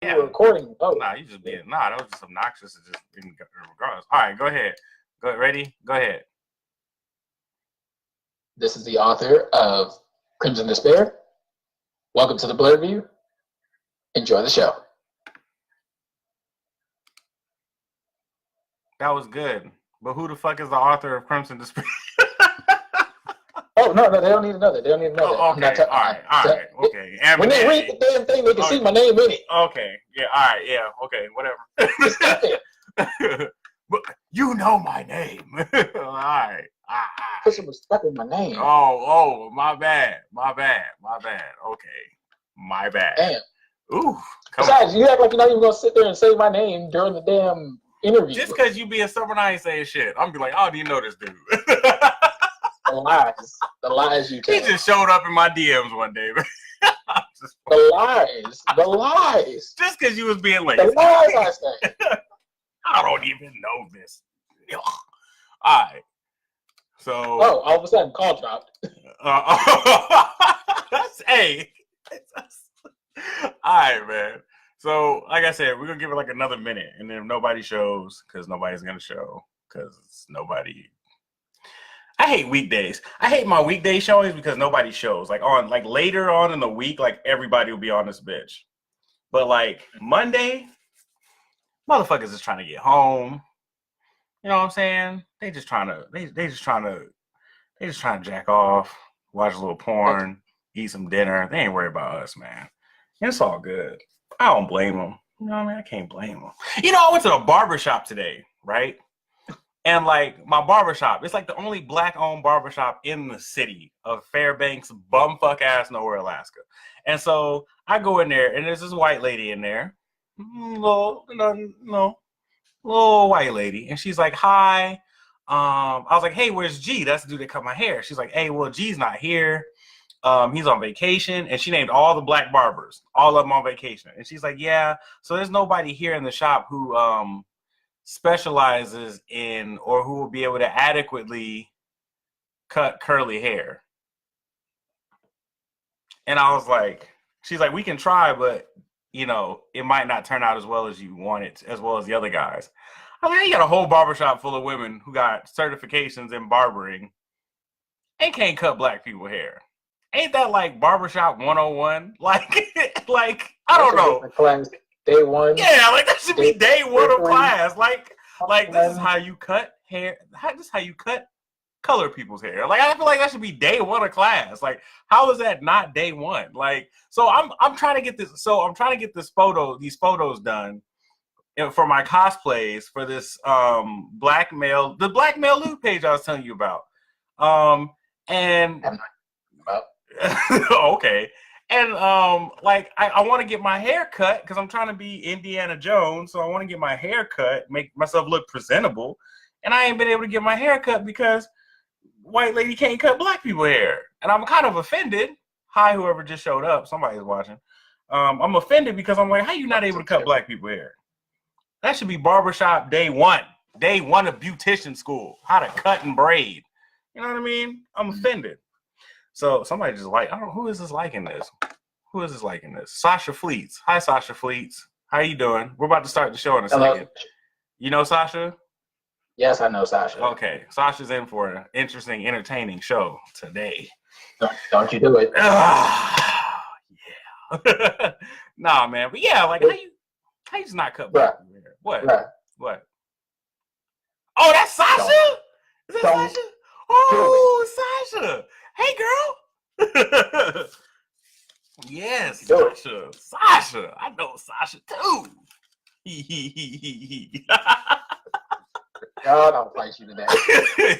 Yeah. We're recording. Oh. Nah, you just being that was just obnoxious. It just regardless. All right, go ahead. Go ready? Go ahead. This is the author of Crimson Despair. Welcome to the Blerd View. Enjoy the show. That was good. But who the fuck is the author of Crimson Despair? Oh, no, they don't need another. They don't need another. Oh, okay. All right. Okay. When they read the damn thing, they can see my name in it. Okay. Yeah. All right. Yeah. Okay. Whatever. But you know my name. All right. Put some respect in my name. Oh, my bad. Okay. My bad. Damn. Ooh. Besides, you act like you're not even going to sit there and say my name during the damn interview. Just because you be a summer night saying shit, I'm be like, oh, do you know this dude? The lies you tell. He just showed up in my DMs one day. The lies. Just because you was being lazy. The lies I say. I don't even know this. All right. So. Oh, all of a sudden, call dropped. Hey. All right, man. So, like I said, we're going to give it like another minute. And then if nobody shows, because nobody's going to show, because nobody. I hate weekdays. I hate my weekday showings because nobody shows. Like later on in the week, like everybody will be on this bitch. But like Monday, motherfuckers is trying to get home. You know what I'm saying? They just trying to jack off, watch a little porn, eat some dinner. They ain't worried about us, man. It's all good. I don't blame them. You know what I mean? I can't blame them. You know, I went to the barbershop today, right? And like my barbershop, it's like the only black-owned barbershop in the city of Fairbanks, bumfuck ass nowhere, Alaska. And so I go in there, and there's this white lady in there, little white lady, and she's like, "Hi." I was like, "Hey, where's G? That's the dude that cut my hair." She's like, "Hey, well, G's not here. He's on vacation." And she named all the black barbers, all of them on vacation. And she's like, "Yeah, so there's nobody here in the shop who specializes in or who will be able to adequately cut curly hair." And I was like, she's like, "We can try, but you know, it might not turn out as well as you want it, as well as the other guys." I mean, you got a whole barbershop full of women who got certifications in barbering and can't cut black people hair. Ain't that like barbershop 101? Like I don't know. Class day one. Yeah, like that should be day one of class. Like this is how you cut hair. This is how you cut color people's hair. Like I feel like that should be day one of class. Like how is that not day one? Like so I'm trying to get this. So I'm trying to get these photos done for my cosplays for this the black male nude page I was telling you about. And okay. And like I want to get my hair cut because I'm trying to be Indiana Jones, so I want to get my hair cut, make myself look presentable, and I ain't been able to get my hair cut because white lady can't cut black people hair, and I'm kind of offended. Hi, whoever just showed up, somebody's watching. I'm offended because I'm like, how you not able to cut black people hair? That should be barbershop day one of beautician school, how to cut and braid. You know what I mean? I'm offended. So somebody just I don't know, who is this liking this? Who is this liking this? Sasha Fleets. Hi, Sasha Fleets. How you doing? We're about to start the show in a second. You know Sasha? Yes, I know Sasha. Okay. Sasha's in for an interesting, entertaining show today. Don't you do it. Yeah. Nah, man. But yeah, like how you just not cut black people hair? What? Bruh. What? Oh, that's Sasha? Is that Sasha? Oh, Sasha. Hey, girl. Yes, Sasha. Sasha. I know Sasha, too. God, I'll fight you today.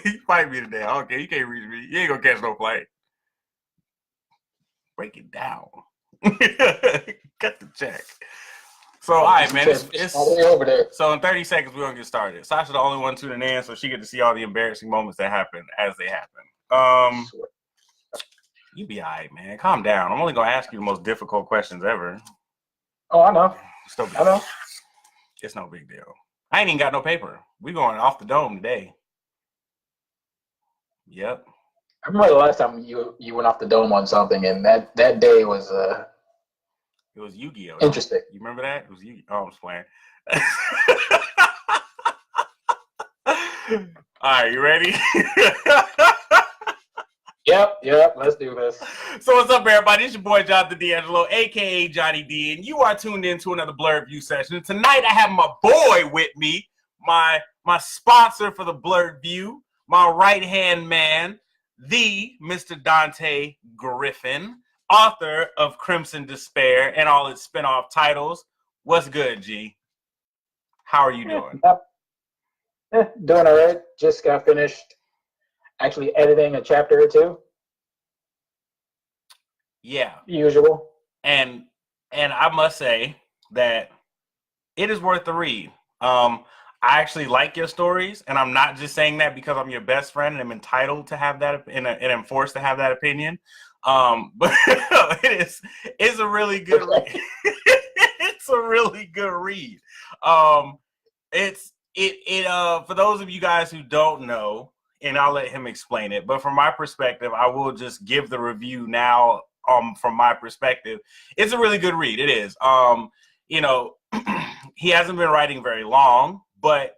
You fight me today. Okay, you can't reach me. You ain't gonna catch no flight. Break it down. Cut the check. So, all right, man. It's all the way over there. So in 30 seconds, we're gonna get started. Sasha's the only one tuning in, so she get to see all the embarrassing moments that happen as they happen. You be all right, man. Calm down. I'm only gonna ask you the most difficult questions ever. Oh, I know. I know. It's no big deal. I ain't even got no paper. We going off the dome today. Yep. I remember the last time you went off the dome on something, and that day was It was Yu-Gi-Oh. Interesting. You remember that? It was Yu-Gi-Oh. Oh, I'm just playing. All right, you ready? Yep. Let's do this. So what's up, everybody? It's your boy Jonathan D'Angelo, aka Johnny D, and you are tuned in to another Blerd View session. And tonight I have my boy with me, my sponsor for the Blerd View, my right-hand man, the Mr. Dante Griffin, author of Crimson Despair and all its spin-off titles. What's good, G? How are you doing? Doing all right. Just got finished actually editing a chapter or two. Yeah. Usual. And I must say that it is worth the read. I actually like your stories, and I'm not just saying that because I'm your best friend and I'm entitled to have that and I'm forced to have that opinion. But it's a really good read. It's a really good read. For those of you guys who don't know, and I'll let him explain it, but from my perspective, I will just give the review now. From my perspective, it's a really good read. It is. He hasn't been writing very long, but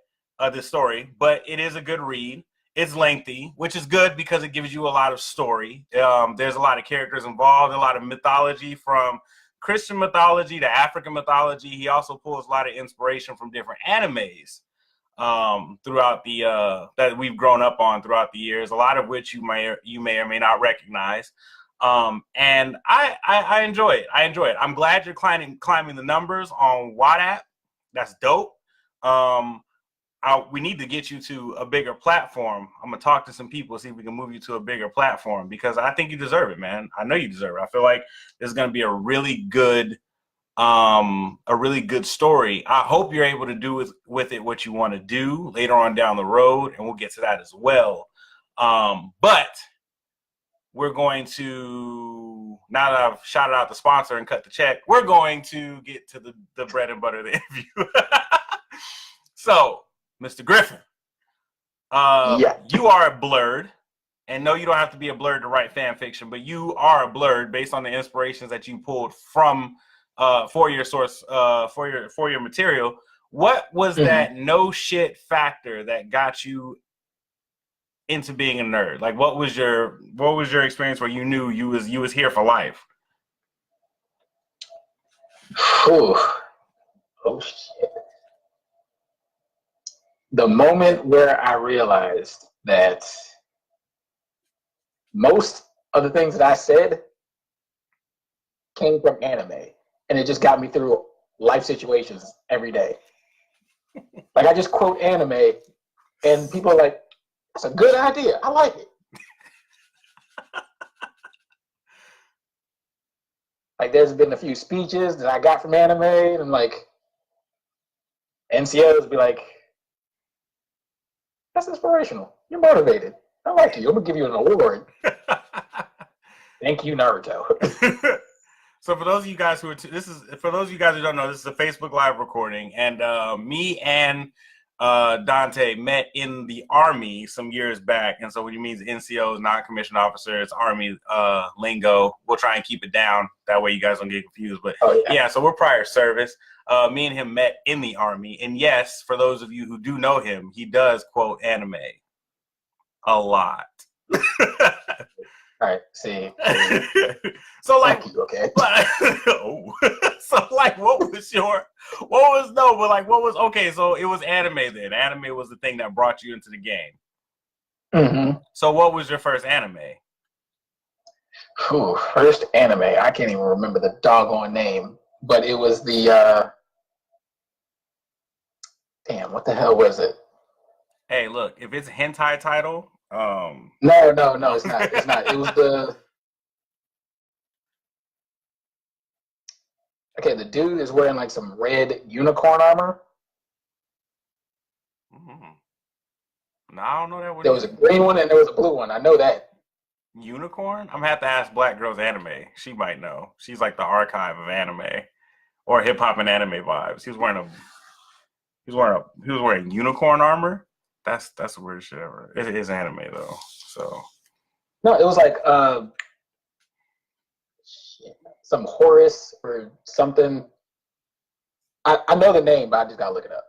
this story, but it is a good read. It's lengthy, which is good because it gives you a lot of story. There's a lot of characters involved, a lot of mythology, from Christian mythology to African mythology. He also pulls a lot of inspiration from different animes throughout the that we've grown up on throughout the years, a lot of which you may or may not recognize. And I enjoy it. I'm glad you're climbing the numbers on WhatsApp. That's dope. We need to get you to a bigger platform. I'm gonna talk to some people, see if we can move you to a bigger platform, because I think you deserve it, man. I know you deserve it. I feel like there's gonna be a really good story. I hope you're able to do with it what you want to do later on down the road, and we'll get to that as well. But we're going to, now that I've shouted out the sponsor and cut the check, we're going to get to the bread and butter of the interview. So, Mr. Griffin, you are a Blerd, and no, you don't have to be a Blerd to write fan fiction, but you are a Blerd based on the inspirations that you pulled from for your source, for your material. What was that no shit factor that got you into being a nerd? Like, what was your experience where you knew you was here for life? Oh shit. The moment where I realized that most of the things that I said came from anime, and it just got me through life situations every day. Like, I just quote anime, and people are like, "That's a good idea. I like it." Like, there's been a few speeches that I got from anime, and like, NCOs be like, "That's inspirational. You're motivated. I like you. I'm gonna give you an award." Thank you, Naruto. So for those of you guys who don't know, this is a Facebook Live recording, and me and Dante met in the Army some years back. And so what he means NCO is non-commissioned officer, it's Army lingo. We'll try and keep it down, that way you guys don't get confused. But yeah, so we're prior service. Me and him met in the Army, and yes, for those of you who do know him, he does quote anime a lot. All right, see. So like, okay. So like, what was, okay, so it was anime then. Anime was the thing that brought you into the game. So what was your first anime? First anime, I can't even remember the doggone name, but it was the, damn, what the hell was it? Hey, look, if it's a hentai title, No, it's not. It's not. It was the dude is wearing like some red unicorn armor. No, I don't know that one. There was a green one and there was a blue one. I know that. Unicorn? I'm gonna have to ask Black Girls Anime. She might know. She's like the archive of anime or hip hop and anime vibes. He was wearing unicorn armor. That's the weirdest shit ever. It is anime though. So no, it was like some Horus or something. I know the name, but I just gotta look it up.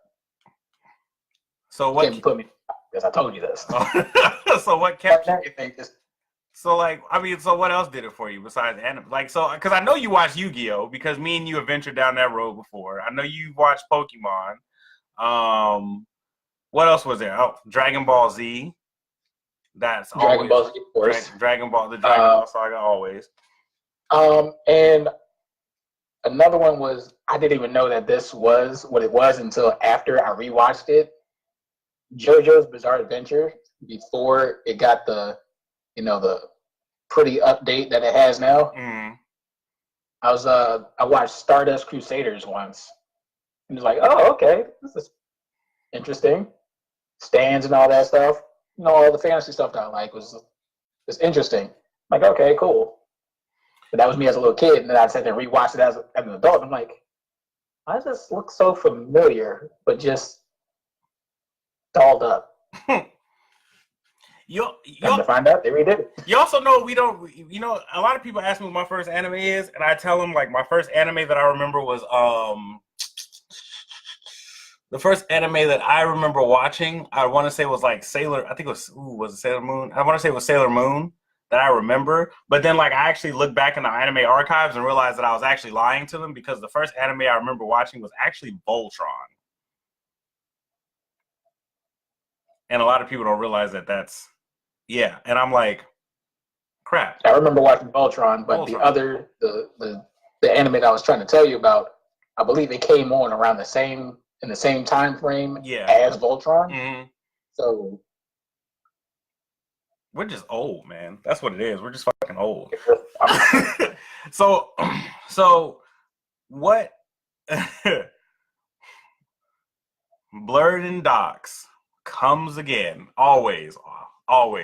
So what? Can't put me because I told you this. So what kept you? Just, So like, I mean, so what else did it for you besides anime? Like, so because I know you watched Yu-Gi-Oh, because me and you have ventured down that road before. I know you watched Pokemon. What else was there? Oh, Dragon Ball Z. That's Dragon always Ball Z, of course. Dragon Ball, the Dragon Ball saga, always. And another one was, I didn't even know that this was what it was until after I rewatched it. JoJo's Bizarre Adventure, before it got the pretty update that it has now. Mm. I watched Stardust Crusaders once, and was like, oh, okay, this is interesting. Stands and all that stuff. All the fantasy stuff that I like was interesting. I'm like, okay, cool. But that was me as a little kid, and then I sat there and rewatched it as an adult. And I'm like, why does this look so familiar, but just dolled up? Come to find out, they redid it. You also know we don't. A lot of people ask me what my first anime is, and I tell them like my first anime that I remember was the first anime that I remember watching. I want to say was like Sailor. I think it was it Sailor Moon? I want to say it was Sailor Moon that I remember. But then like I actually looked back in the anime archives and realized that I was actually lying to them, because the first anime I remember watching was actually Voltron. And a lot of people don't realize that that's. Yeah, and I'm like, crap. I remember watching Voltron, but the anime that I was trying to tell you about, I believe it came on around in the same time frame as Voltron. Mm-hmm. So we're just old, man. That's what it is. We're just fucking old. So what? Blerd and Docs comes again. Always.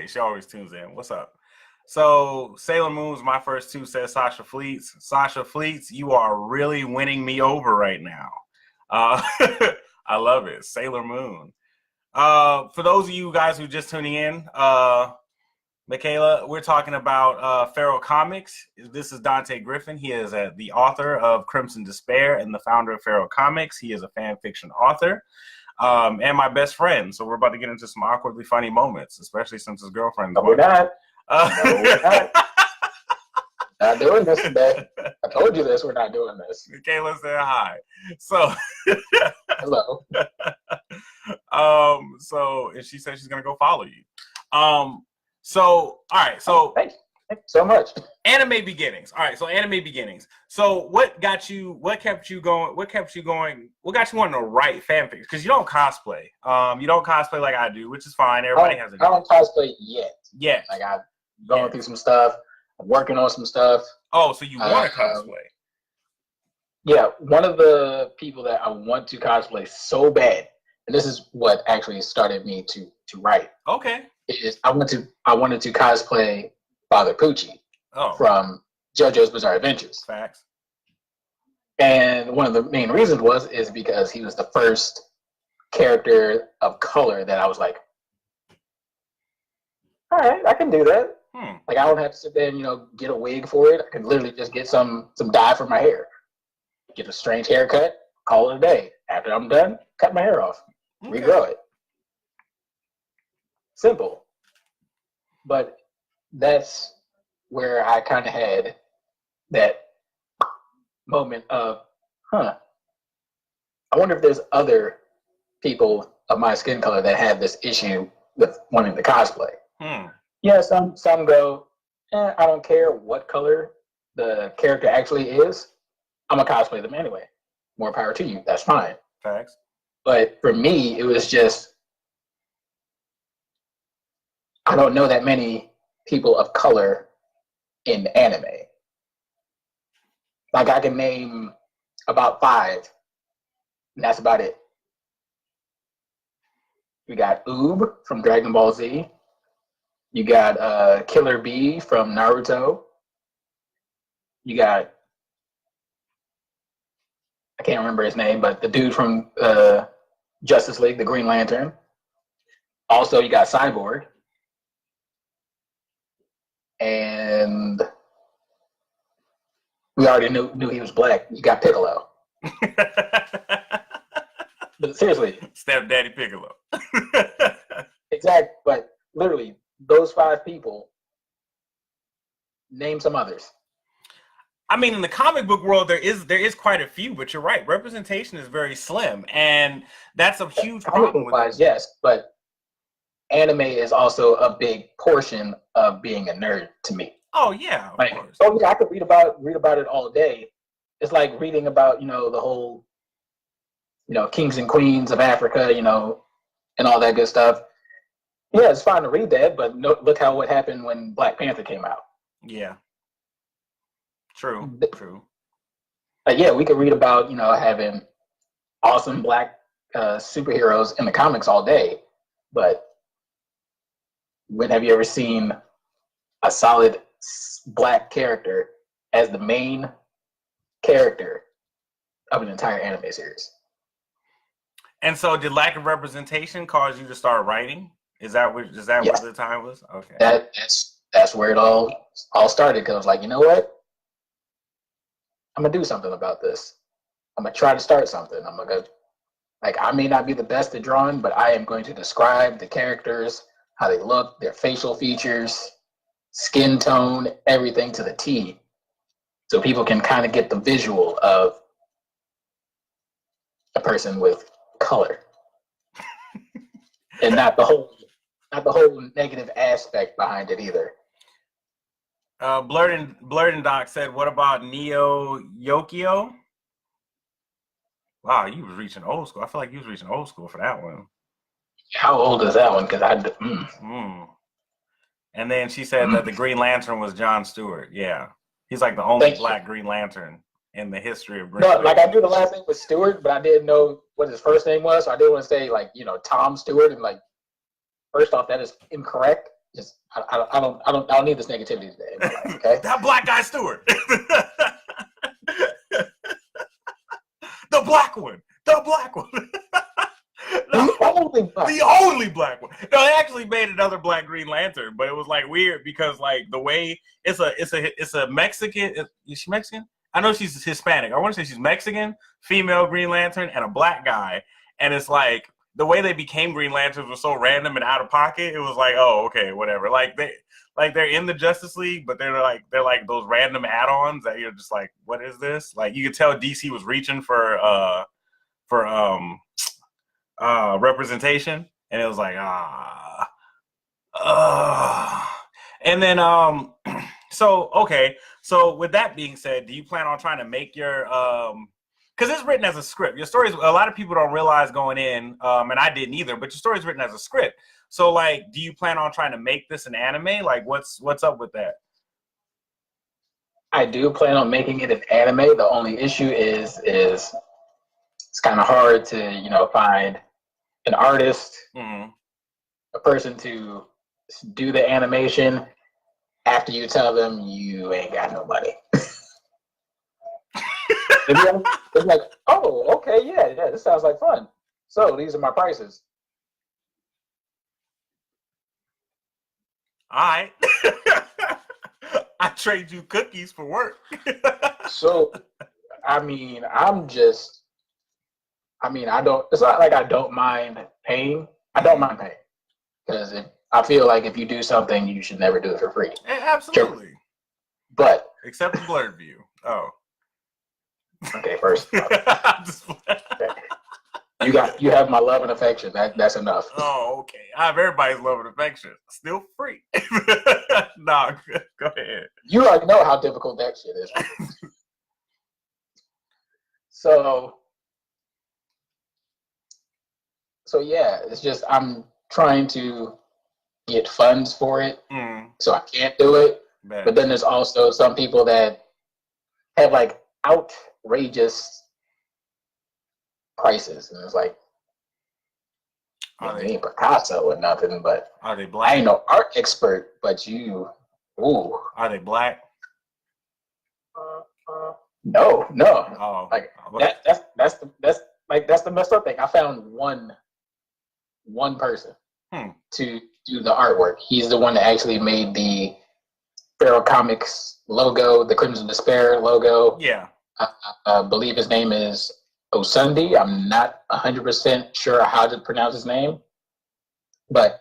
She always tunes in. What's up? So Sailor Moon's my first two, says Sasha Fleets. Sasha Fleets, you are really winning me over right now. I love it. Sailor Moon. For those of you guys who are just tuning in, Michaela, we're talking about Pharaoh Comics. This is Dante Griffin. He is the author of Crimson Despair and the founder of Pharaoh Comics. He is a fan fiction author. And my best friend. So we're about to get into some awkwardly funny moments, especially since his girlfriend. No, we're not. No, we're not. Not doing this today. I told you this. We're not doing this. Michaela said hi. So hello. So and she said she's gonna go follow you. So all right. So thank you so much. Anime beginnings. All right. So anime beginnings. So what kept you going? What got you wanting to write fanfics? Because you don't cosplay. You don't cosplay like I do, which is fine. Everybody has a. I don't cosplay yet. Yeah. Like I'm going through some stuff. I'm working on some stuff. Oh, so you want to cosplay? Yeah. One of the people that I want to cosplay so bad, and this is what actually started me to write. Okay. Is I wanted to cosplay Father Pucci from JoJo's Bizarre Adventures. Facts. And one of the main reasons is because he was the first character of color that I was like, all right, I can do that. Like I don't have to sit there and get a wig for it. I can literally just get some dye for my hair, get a strange haircut, call it a day. After I'm done, cut my hair off, regrow it. Simple. But that's where I kind of had that moment of, I wonder if there's other people of my skin color that have this issue with wanting to cosplay. Yeah, some go, I don't care what color the character actually is. I'm going to cosplay them anyway. More power to you. That's fine. Facts. But for me, it was just, I don't know that many people of color in anime. Like I can name about 5, and that's about it. We got Oob from Dragon Ball Z. You got Killer Bee from Naruto. You got, I can't remember his name, but the dude from Justice League, the Green Lantern. Also, you got Cyborg. And We already knew he was black. You got Piccolo. But seriously. Stepdaddy Piccolo. Exactly. But literally, those 5 people, name some others. I mean, in the comic book world, there is quite a few, but you're right. Representation is very slim, and that's a huge problem with wise, yes, but anime is also a big portion of being a nerd to me. Oh yeah, of course. Oh yeah, I could read about it all day. It's like reading about, the whole, kings and queens of Africa, and all that good stuff. Yeah, it's fine to read that, but look what happened when Black Panther came out. Yeah. True. Yeah, we could read about, having awesome black superheroes in the comics all day, but when have you ever seen a solid black character as the main character of an entire anime series? And so, did lack of representation cause you to start writing? Is that what the time was? Okay. That's where it all started, because I was like, you know what? I'm gonna do something about this. I'm gonna try to start something. I may not be the best at drawing, but I am going to describe the characters, how they look, their facial features, skin tone, everything to the T, so people can kind of get the visual of a person with color, and not the whole negative aspect behind it either. Blerd and Doc said, "What about Neo Yokio?" Wow, you was reaching old school. I feel like you was reaching old school for that one. How old is that one? Because And then she said that the Green Lantern was John Stewart. Yeah, he's like the only black Green Lantern in the history of Green. No, like I knew the last name was Stewart, but I didn't know what his first name was. So I didn't want to say Tom Stewart, and first off, that is incorrect. Just I don't need this negativity today in my life, okay? That black guy Stewart. The black one. The only black one. No, they actually made another black Green Lantern, but it was weird because the way it's a Mexican. Is she Mexican? I know she's Hispanic. I want to say she's Mexican, female Green Lantern, and a black guy. And it's the way they became Green Lanterns was so random and out of pocket. It was oh, okay, whatever. They're in the Justice League, but they're those random add-ons that you're just what is this? You could tell DC was reaching for representation, and it was and then so with that being said, do you plan on trying to make your because it's written as a script, your stories, a lot of people don't realize going in, and I didn't either, but your story's written as a script. So do you plan on trying to make this an anime? What's up with that? I do plan on making it an anime. The only issue is it's kind of hard to find an artist, a person to do the animation after you tell them you ain't got no money. It's oh, okay, yeah, this sounds like fun. So these are my prices. All right. I trade you cookies for work. So, I don't, it's not like I don't mind paying. I don't mind paying. Because I feel like if you do something, you should never do it for free. Absolutely. Sure. But. Except the Blerd View. Oh. Okay, first. Okay. You have my love and affection. That's enough. Oh, okay. I have everybody's love and affection. Still free. No, go ahead. You already know how difficult that shit is. So yeah, it's just I'm trying to get funds for it, so I can't do it. But then there's also some people that have outrageous prices, and it's they ain't Picasso or nothing, but are they black? I ain't no art expert, but are they black? No. Oh, that's the messed up thing. I found one person to do the artwork. He's the one that actually made the Pharaoh Comics logo, the Crimson Despair logo. Yeah. I believe his name is Osundi. I'm not 100% sure how to pronounce his name, but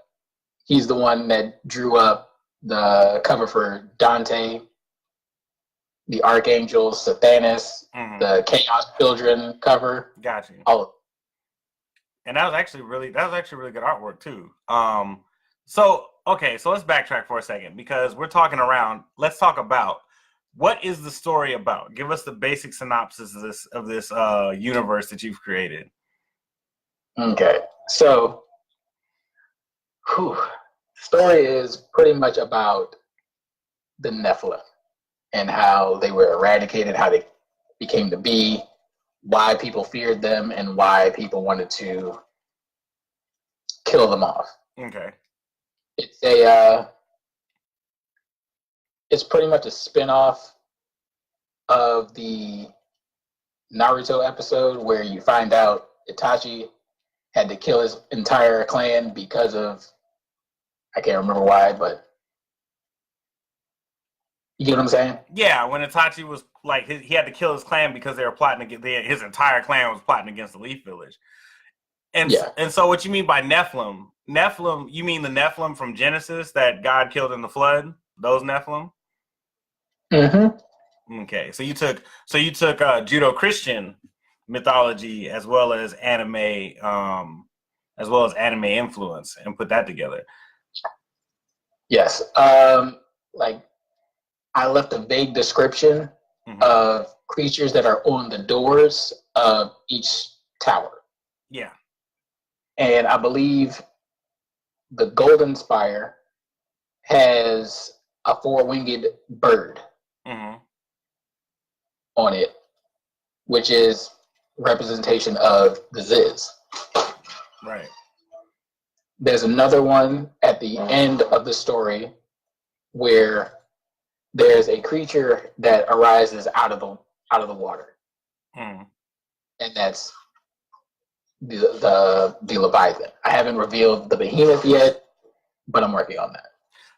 he's the one that drew up the cover for Dante, the Archangel, Sathanas, the Chaos Children cover. Got you. All of and that was actually really good artwork too. So let's backtrack for a second because we're talking around. Let's talk about what is the story about. Give us the basic synopsis of this universe that you've created. Okay, so story is pretty much about the Nephilim and how they were eradicated, how they became to be, why people feared them, and why people wanted to kill them off. Okay. It's pretty much a spin-off of the Naruto episode where you find out Itachi had to kill his entire clan because of, I can't remember why, but you get what I'm saying? Yeah, when Itachi was like, he had to kill his clan because they were plotting against, his entire clan was plotting against the Leaf Village. And so what you mean by Nephilim? Nephilim, you mean the Nephilim from Genesis that God killed in the flood? Those Nephilim? Mm-hmm. Okay, so you took Judo Christian mythology as well as anime influence and put that together. Yes. Like I left a vague description of creatures that are on the doors of each tower. Yeah. And I believe the Golden Spire has a four-winged bird on it, which is representation of the Ziz. Right. There's another one at the end of the story where there's a creature that arises out of the water, and that's the Leviathan. I haven't revealed the Behemoth yet, but I'm working on that.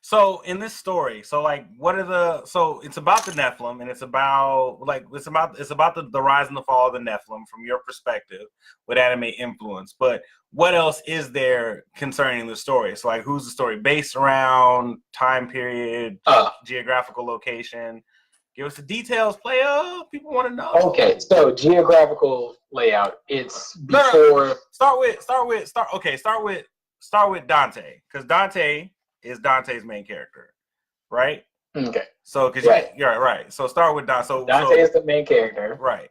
So in this story, so it's about the Nephilim, and it's about the rise and the fall of the Nephilim from your perspective with anime influence. But what else is there concerning the story? So like, who's the story based around? Time period, geographical location. Give us the details, player. People want to know. Okay, so geographical layout. It's before. Start with Dante, because Dante is Dante's main character, right? Okay. So, because you're right. So start with Dante. So Dante is the main character, right?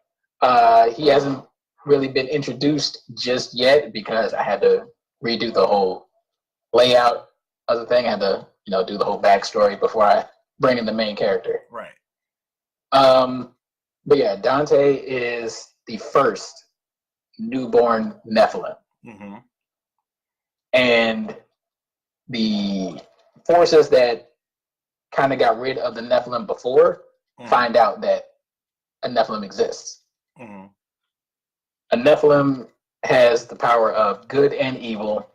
He hasn't really been introduced just yet because I had to redo the whole layout of the thing. I had to, do the whole backstory before I bring in the main character. Right. But yeah, Dante is the first newborn Nephilim, and the forces that kind of got rid of the Nephilim before find out that a Nephilim exists. A Nephilim has the power of good and evil,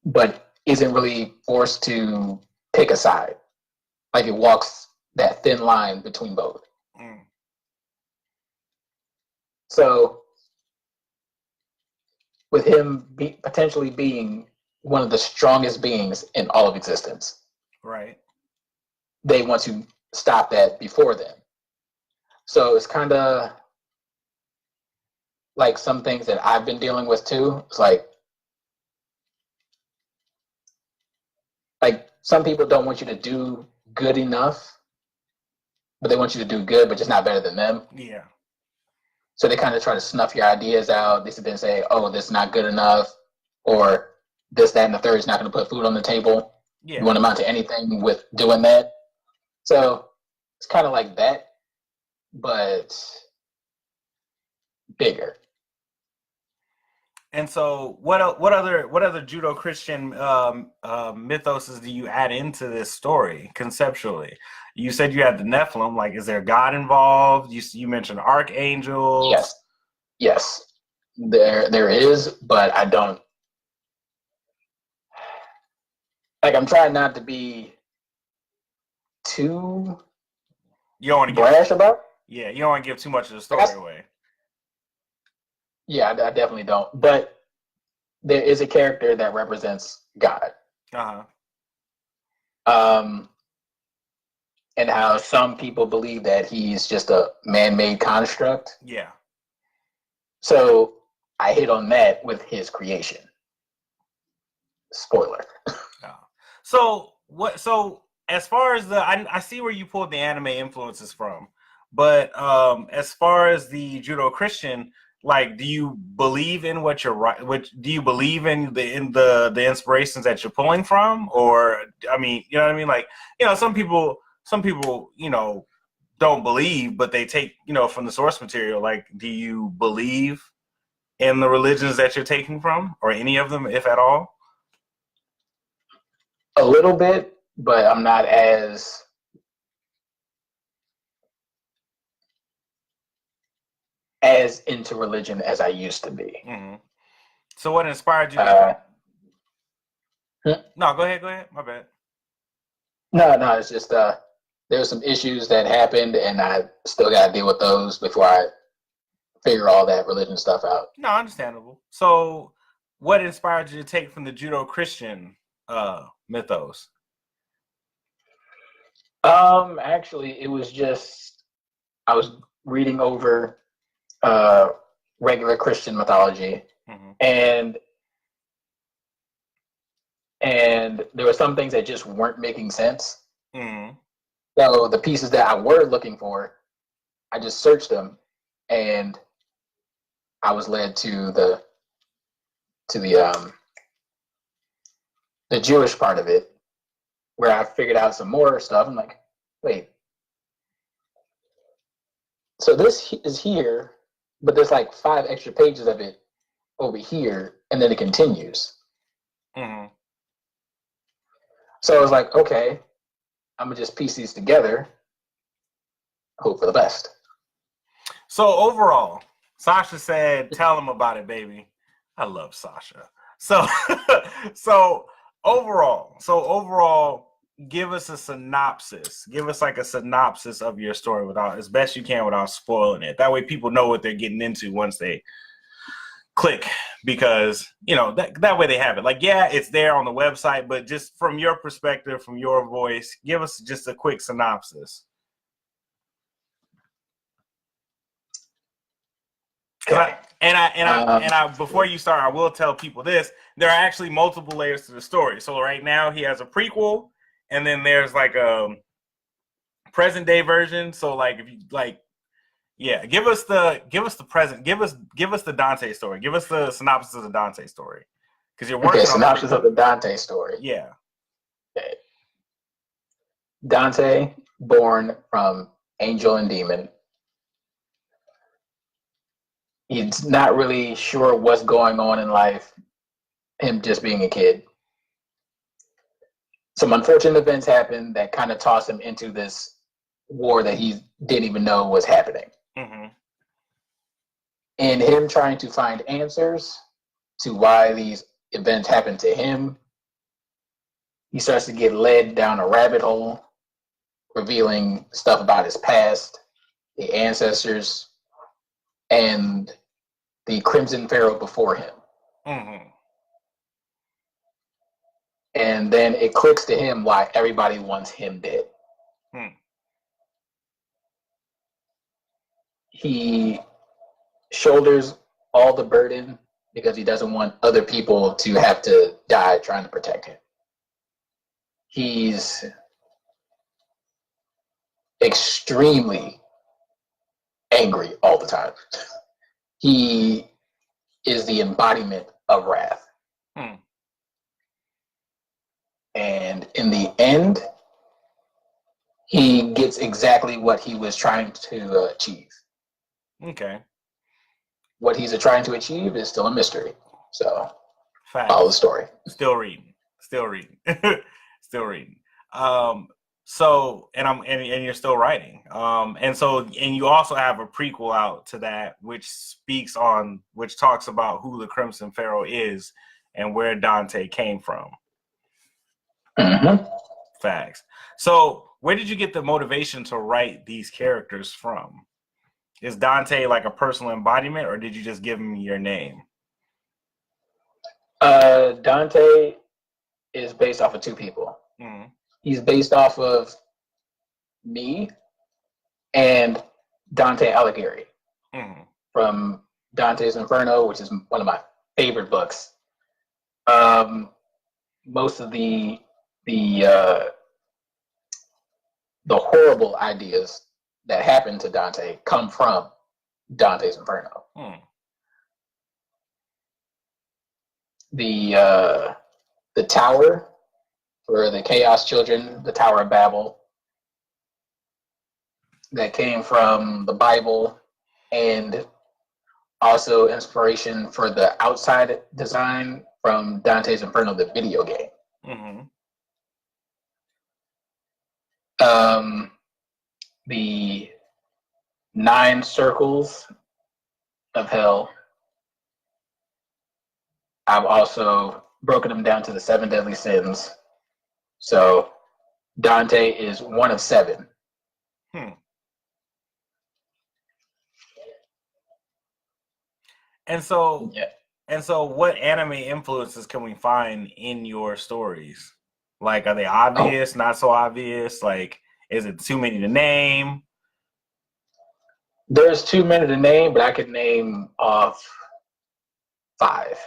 but isn't really forced to pick a side. Like it walks that thin line between both. So with him potentially being one of the strongest beings in all of existence, right? They want to stop that before then. So it's kind of like some things that I've been dealing with too. It's like some people don't want you to do good enough, but they want you to do good, but just not better than them. Yeah. So they kind of try to snuff your ideas out. They then say, "Oh, this is not good enough," or "This, that, and the third is not going to put food on the table." Yeah. You won't amount to anything with doing that. So it's kind of like that, but bigger. And so, what other Judo Christian mythoses do you add into this story conceptually? You said you had the Nephilim. Like, is there God involved? You mentioned archangels. Yes, there is, but I don't. Like, I'm trying not to be too You don't want to brash about. Yeah, you don't want to give too much of the story away. Yeah, I definitely don't. But there is a character that represents God. And how some people believe that he's just a man-made construct. Yeah. So I hit on that with his creation. Spoiler. So what? So as far as I see where you pulled the anime influences from, but as far as the Judo Christian, like, do you believe in what you're right? What do you believe in the inspirations that you're pulling from? Or I mean, you know what I mean? Like, some people, don't believe, but they take, from the source material. Like, do you believe in the religions that you're taking from, or any of them, if at all? A little bit, but I'm not as into religion as I used to be. Mm-hmm. So what inspired you? No, go ahead. My bad. No, it's just there were some issues that happened, and I still got to deal with those before I figure all that religion stuff out. No, understandable. So what inspired you to take from the Judo Christian mythos? Actually, it was just I was reading over regular Christian mythology, mm-hmm. and there were some things that just weren't making sense. Mm-hmm. So the pieces that I were looking for, I just searched them, and I was led to the Jewish part of it, where I figured out some more stuff. I'm like, wait, so this is here, but there's like 5 extra pages of it over here, and then it continues. Mm-hmm. So I was like, okay, I'm gonna just piece these together, hope for the best. So overall, Sasha said, "Tell him about it, baby." I love Sasha. So overall, give us a synopsis. Give us like a synopsis of your story without, as best you can, without spoiling it. That way, people know what they're getting into once they click, because that way they have it. Like, yeah, it's there on the website, but just from your perspective, from your voice, give us just a quick synopsis. Okay. Before you start, I will tell people this: there are actually multiple layers to the story. So right now he has a prequel, and then there's like a present day version. So like, if you like, yeah, give us the present, give us the Dante story, give us the synopsis of the Dante story, because you're working on synopsis of the Dante story. Yeah. Okay. Dante, born from angel and demon. He's not really sure what's going on in life, him just being a kid. Some unfortunate events happen that kind of toss him into this war that he didn't even know was happening. Mm-hmm. And him trying to find answers to why these events happen to him, he starts to get led down a rabbit hole, revealing stuff about his past, the ancestors, and the Crimson Pharaoh before him. Mm-hmm. And then it clicks to him why everybody wants him dead. He shoulders all the burden because he doesn't want other people to have to die trying to protect him. He's extremely angry all the time. He is the embodiment of wrath. And in the end, he gets exactly what he was trying to achieve. Okay. What he's trying to achieve is still a mystery. So, Facts. Follow the story. Still reading. Still reading. So, and you're still writing. And you also have a prequel out to that, which talks about who the Crimson Pharaoh is and where Dante came from. Mm-hmm. Facts. So where did you get the motivation to write these characters from? Is Dante like a personal embodiment, or did you just give him your name? Dante is based off of two people. Mm-hmm. He's based off of me and Dante Alighieri from Dante's Inferno, which is one of my favorite books. Most of the horrible ideas that happen to Dante come from Dante's Inferno. The tower for the Chaos Children, the Tower of Babel, that came from the Bible, and also inspiration for the outside design from Dante's Inferno, the video game. The 9 circles of hell, I've also broken them down to the 7 deadly sins. So Dante is one of 7. And so, what anime influences can we find in your stories? Like, are they obvious, not so obvious? Like, is it too many to name? There's too many to name, but I could name off 5.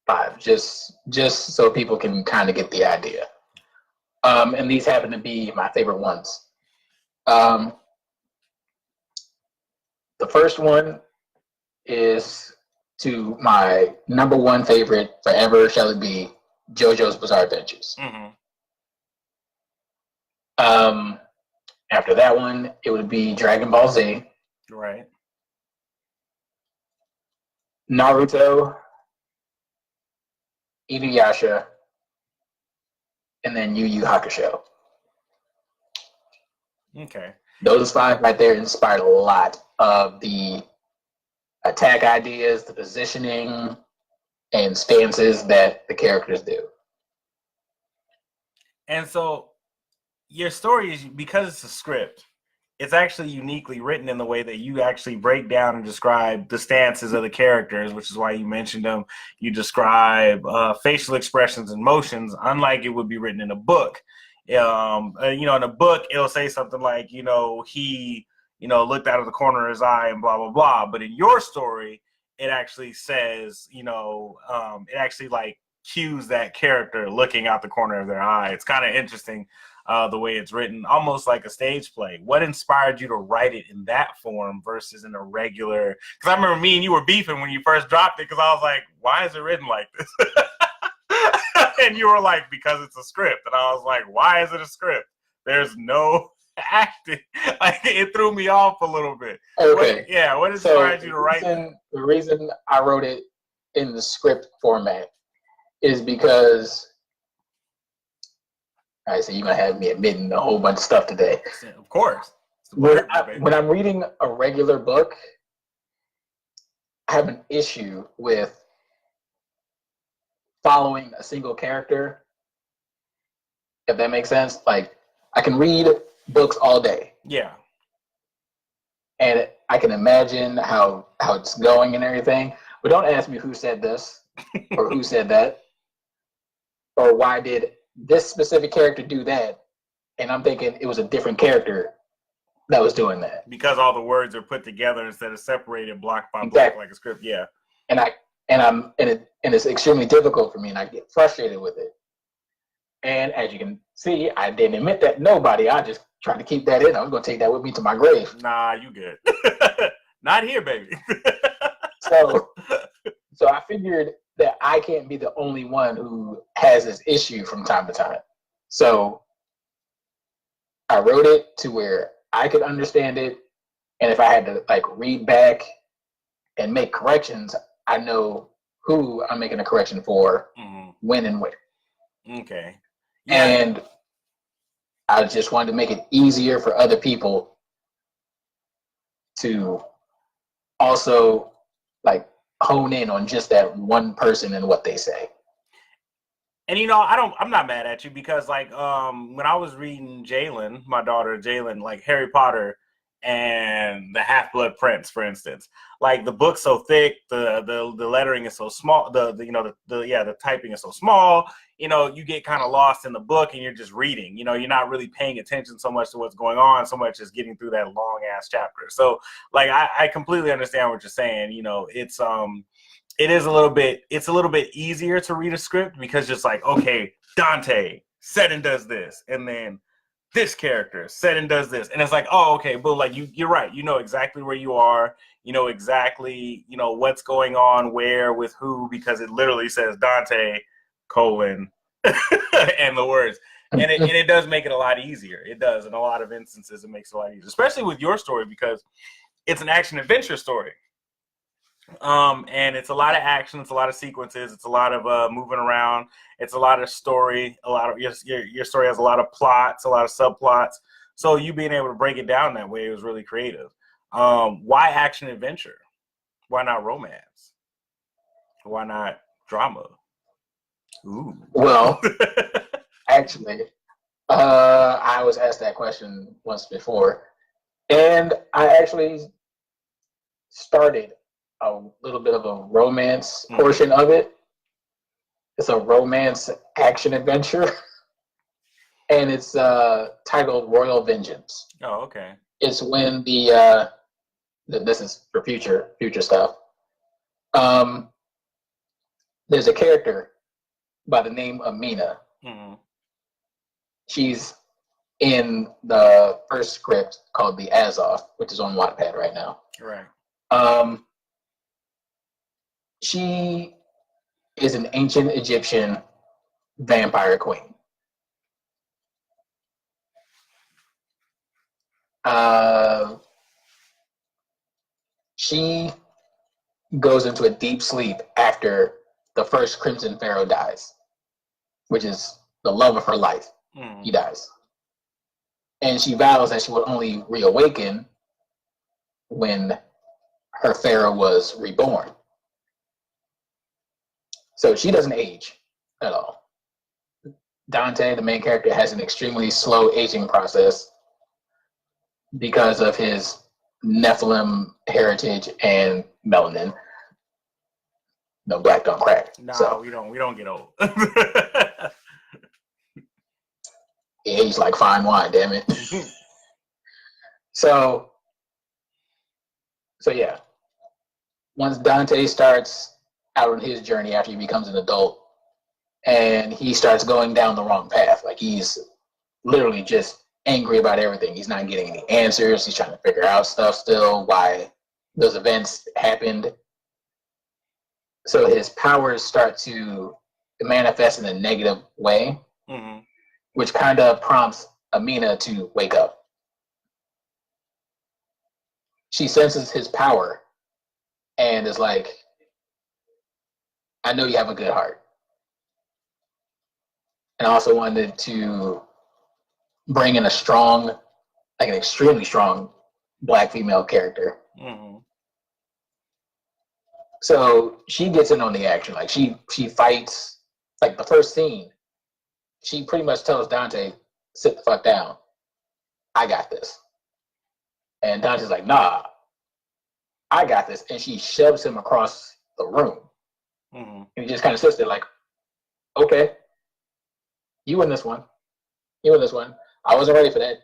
5, just so people can kind of get the idea. And these happen to be my favorite ones. The first one is to my number 1 favorite forever shall it be, JoJo's Bizarre Adventures. After that one, it would be Dragon Ball Z. Right. Naruto, Inuyasha, and then Yu Yu Hakusho. Okay. Those 5 right there inspired a lot of the attack ideas, the positioning, and stances that the characters do. And so your story is, because it's a script, it's actually uniquely written in the way that you actually break down and describe the stances of the characters, which is why you mentioned them. You describe facial expressions and motions, unlike it would be written in a book. In a book, it'll say something like, he, looked out of the corner of his eye and blah, blah, blah. But in your story, it actually says, it actually like cues that character looking out the corner of their eye. It's kind of interesting. The way it's written, almost like a stage play. What inspired you to write it in that form versus in a regular? Because I remember me and you were beefing when you first dropped it, because I was like, why is it written like this? And you were like, because it's a script. And I was like, why is it a script? There's no acting. Like, it threw me off a little bit. Okay. What inspired you to write it? The reason I wrote it in the script format is because, all right, so you're going to have me admitting a whole bunch of stuff today. Of course. When I'm reading a regular book, I have an issue with following a single character, if that makes sense. Like, I can read books all day. Yeah. And I can imagine how it's going and everything. But don't ask me who said this or who said that, or why did this specific character do that, and I'm thinking it was a different character that was doing that. Because all the words are put together instead of separated block by block, exactly. Like a script, yeah. And it's extremely difficult for me, and I get frustrated with it. And as you can see, I didn't admit that to nobody. I just tried to keep that in. I was going to take that with me to my grave. Nah, you good. Not here, baby. So I figured that I can't be the only one who has this issue from time to time. So I wrote it to where I could understand it, and if I had to like read back and make corrections, I know who I'm making a correction for, when and where. Okay. Yeah. And I just wanted to make it easier for other people to also like hone in on just that one person and what they say. And I'm not mad at you because like when I was reading Jalen, my daughter Jalen, like Harry Potter and the Half-Blood Prince, for instance, like the book's so thick, the lettering is so small, the typing is so small, you get kind of lost in the book and you're just reading, you're not really paying attention so much to what's going on, so much as getting through that long ass chapter. So like I completely understand what you're saying. It's a little bit easier to read a script because just like, okay, Dante said and does this, and then this character said and does this, and it's like, oh, okay, but like you're right, you know exactly where you are, you know exactly, what's going on where with who, because it literally says Dante colon and the words, and it does make it a lot easier. It does in a lot of instances. It makes it a lot easier, especially with your story because it's an action adventure story. And it's a lot of action, it's a lot of sequences, it's a lot of moving around, it's a lot of story, a lot of your story has a lot of plots, a lot of subplots. So you being able to break it down that way was really creative. Why action adventure? Why not romance? Why not drama? Ooh. Well, actually, I was asked that question once before, and I actually started a little bit of a romance portion of it. It's a romance action adventure, and it's titled Royal Vengeance. Oh, okay. It's when this is for future stuff. There's a character by the name of Mina. Mm-hmm. She's in the first script called The Azov, which is on Wattpad right now. Right. She is an ancient Egyptian vampire queen. She goes into a deep sleep after the first Crimson Pharaoh dies, which is the love of her life. He dies. And she vows that she will only reawaken when her Pharaoh was reborn. So she doesn't age at all. Dante, the main character, has an extremely slow aging process because of his Nephilim heritage and melanin. No, black don't crack. No, so, we don't get old. He aged like fine wine, damn it. So yeah. Once Dante starts out on his journey after he becomes an adult, and he starts going down the wrong path, like he's literally just angry about everything. He's not getting any answers. He's trying to figure out stuff still, why those events happened. So his powers start to manifest in a negative way, which kind of prompts Amina to wake up. She senses his power and is like, I know you have a good heart. And I also wanted to bring in an extremely strong black female character. So she gets in on the action. Like she fights. Like the first scene, she pretty much tells Dante, sit the fuck down. I got this. And Dante's like, nah, I got this. And she shoves him across the room. And he just kind of sits there like, okay, you win this one. You win this one. I wasn't ready for that.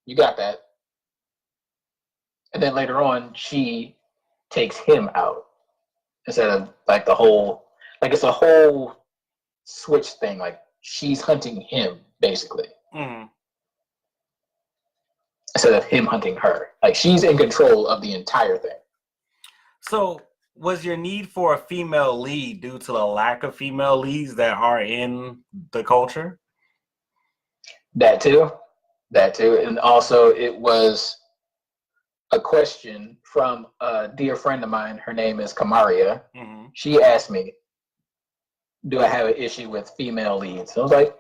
You got that. And then later on, she takes him out instead of like the whole, like it's a whole switch thing. Like she's hunting him basically. Instead of him hunting her. Like she's in control of the entire thing. So was your need for a female lead due to the lack of female leads that are in the culture? That too. And also it was a question from a dear friend of mine. Her name is Kamaria. She asked me, do I have an issue with female leads? I was like,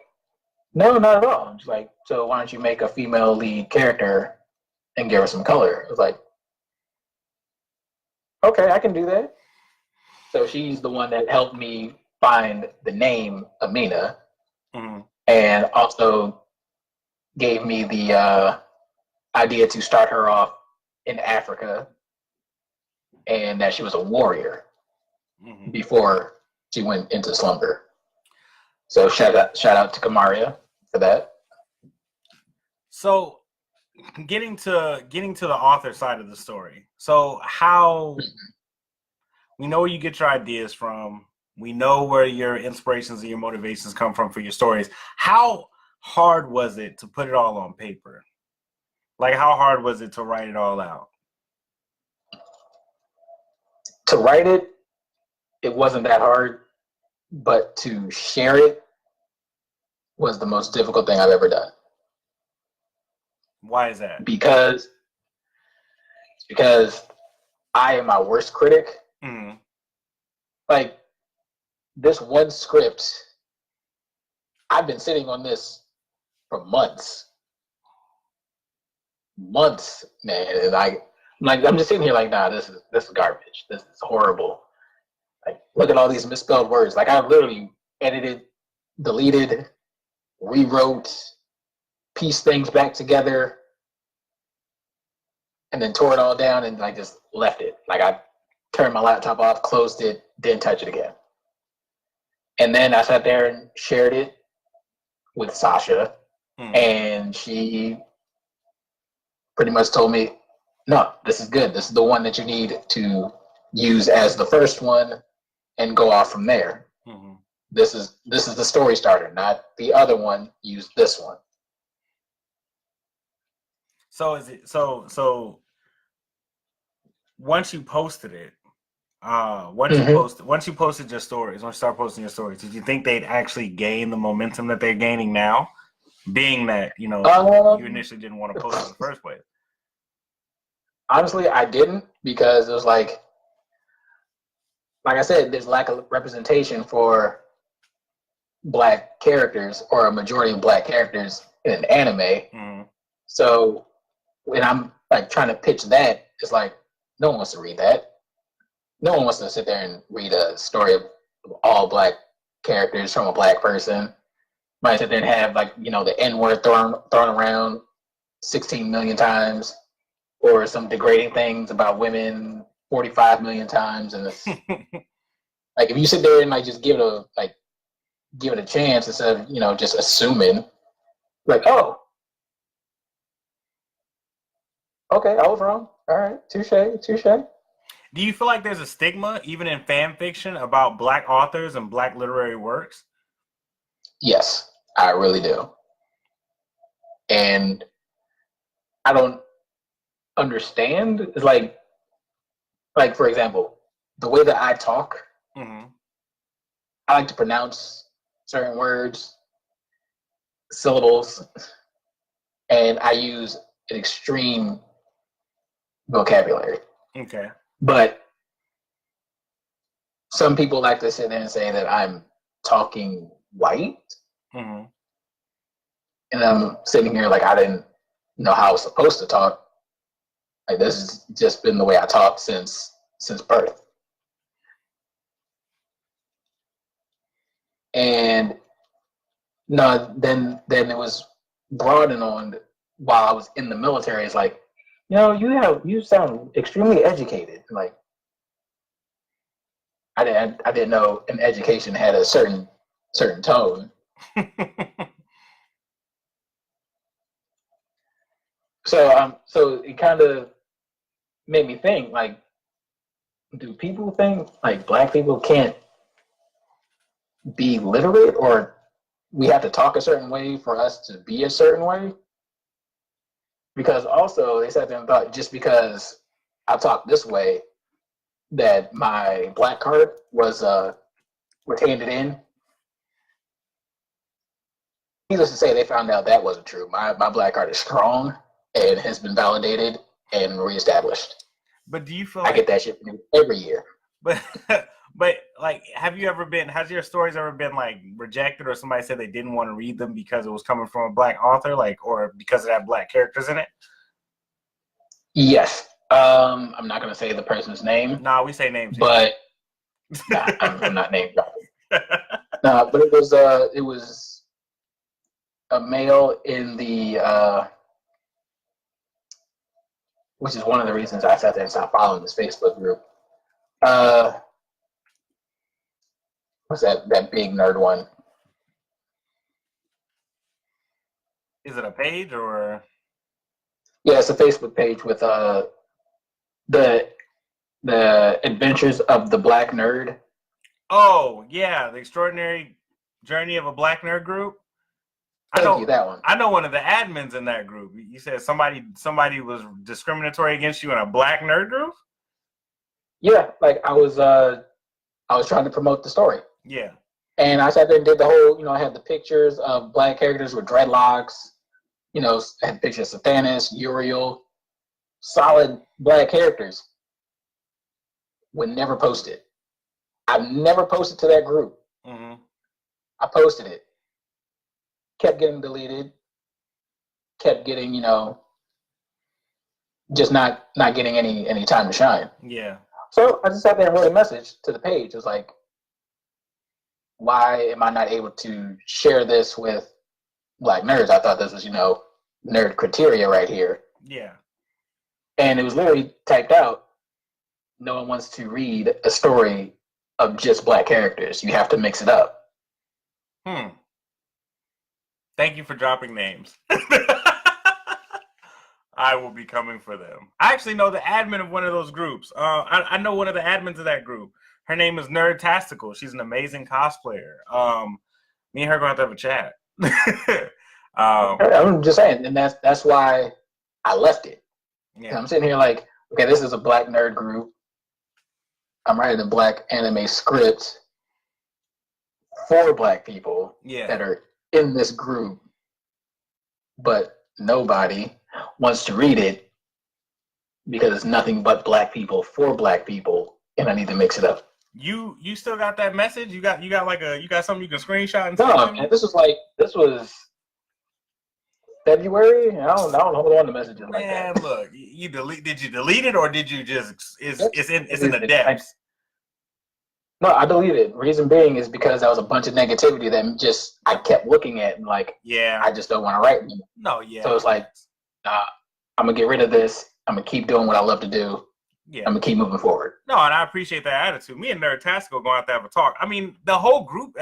no, not at all. She's like, so why don't you make a female lead character and give her some color? I was like, okay, I can do that. So she's the one that helped me find the name Amina, Mm-hmm. and also gave me the idea to start her off in Africa, and that she was a warrior before she went into slumber. So shout out to Kamaria for that. So getting to the author side of the story. So how we know where you get your ideas from. We know where your inspirations and your motivations come from for your stories. How hard was it to put it all on paper? Like, how hard was it to write it all out? To write it, it wasn't that hard, but to share it was the most difficult thing I've ever done. Why is that? Because I am my worst critic. Mm-hmm. Like, this one script, I've been sitting on this for months, man. And I'm just sitting here like, nah, this is garbage. This is horrible. Like, look at all these misspelled words. Like, I literally edited, deleted, rewrote, pieced things back together, and then tore it all down and like just left it. Like, I turned my laptop off, closed it, didn't touch it again. And then I sat there and shared it with Sasha, and she pretty much told me, no, this is good. This is the one that you need to use as the first one and go off from there. Mm-hmm. This is the story starter, not the other one. Use this one. So is it so once you posted it, once you posted your stories, once you start posting your stories, did you think they'd actually gain the momentum that they're gaining now? Being that, you initially didn't want to post it in the first place. Honestly, I didn't, because it was like I said, there's lack of representation for Black characters, or a majority of Black characters in an anime. Mm-hmm. So when I'm like trying to pitch that, it's like, no one wants to read that. No one wants to sit there and read a story of all Black characters from a Black person. Might sit there and have the N-word thrown around 16 million times, or some degrading things about women 45 million times, and it's like, if you sit there and just give it a chance, instead of just assuming, like, oh, okay, I was wrong. All right, touche. Do you feel like there's a stigma, even in fan fiction, about Black authors and Black literary works? Yes, I really do. And I don't understand. It's like for example, the way that I talk, I like to pronounce certain words, syllables, and I use an extreme vocabulary. Okay. But some people like to sit there and say that I'm talking white. Mm-hmm. And I'm sitting here like, I didn't know how I was supposed to talk. Like, this has just been the way I talk since birth. And no, then it was broadened on while I was in the military. It's like, you sound extremely educated. Like, I didn't know an education had a certain tone. So it kind of made me think, like, do people think like Black people can't be literate, or we have to talk a certain way for us to be a certain way? Because also they sat there and thought, just because I talk this way, that my Black card was handed in. Needless to say, they found out that wasn't true. My Black card is strong and has been validated and reestablished. But do you feel I get that shit every year? But like, has your stories ever been like rejected, or somebody said they didn't want to read them because it was coming from a Black author, like, or because it had Black characters in it? Yes. I'm not gonna say the person's name. Nah, we say names. But nah, I'm not name dropping. No, but it was a male in the which is one of the reasons I sat there and stopped following this Facebook group. What's that big nerd one? Is it a page or? Yeah, it's a Facebook page with the Adventures of the Black Nerd. Oh yeah, the Extraordinary Journey of a Black Nerd Group. Thank you, that one. I know one of the admins in that group. You said somebody was discriminatory against you in a black nerd group. Yeah, like I was trying to promote the story. Yeah. And I sat there and did the whole, I had the pictures of black characters with dreadlocks. I had pictures of Thanos, Uriel, solid black characters. Would never post it. I've never posted to that group. Mm-hmm. I posted it. Kept getting deleted. Kept getting, just not getting any time to shine. Yeah. So I just sat there and wrote a message to the page. It was like, why am I not able to share this with black nerds? I thought this was, nerd criteria right here. Yeah. And it was literally typed out, no one wants to read a story of just black characters. You have to mix it up. Thank you for dropping names. I will be coming for them. I actually know the admin of one of those groups. I know one of the admins of that group. Her name is Nerdtastical. She's an amazing cosplayer. Me and her going to have a chat. I'm just saying, and that's why I left it. Yeah. I'm sitting here like, okay, this is a black nerd group. I'm writing a black anime script for black people that are in this group, but nobody wants to read it because it's nothing but black people for black people, and I need to mix it up. You still got that message? You got something you can screenshot and no, man, this was February. I don't hold on to messages like that. Man, look, did you delete it or did you just it's in the depths? No, I deleted it. Reason being is because there was a bunch of negativity that I kept looking at and like, I just don't want to write anymore. No, yeah. So it's like, I'm gonna get rid of this. I'm gonna keep doing what I love to do. Yeah. I'm gonna keep moving forward. No, and I appreciate that attitude. Me and Nerdtastical going out to have a talk. I mean, the group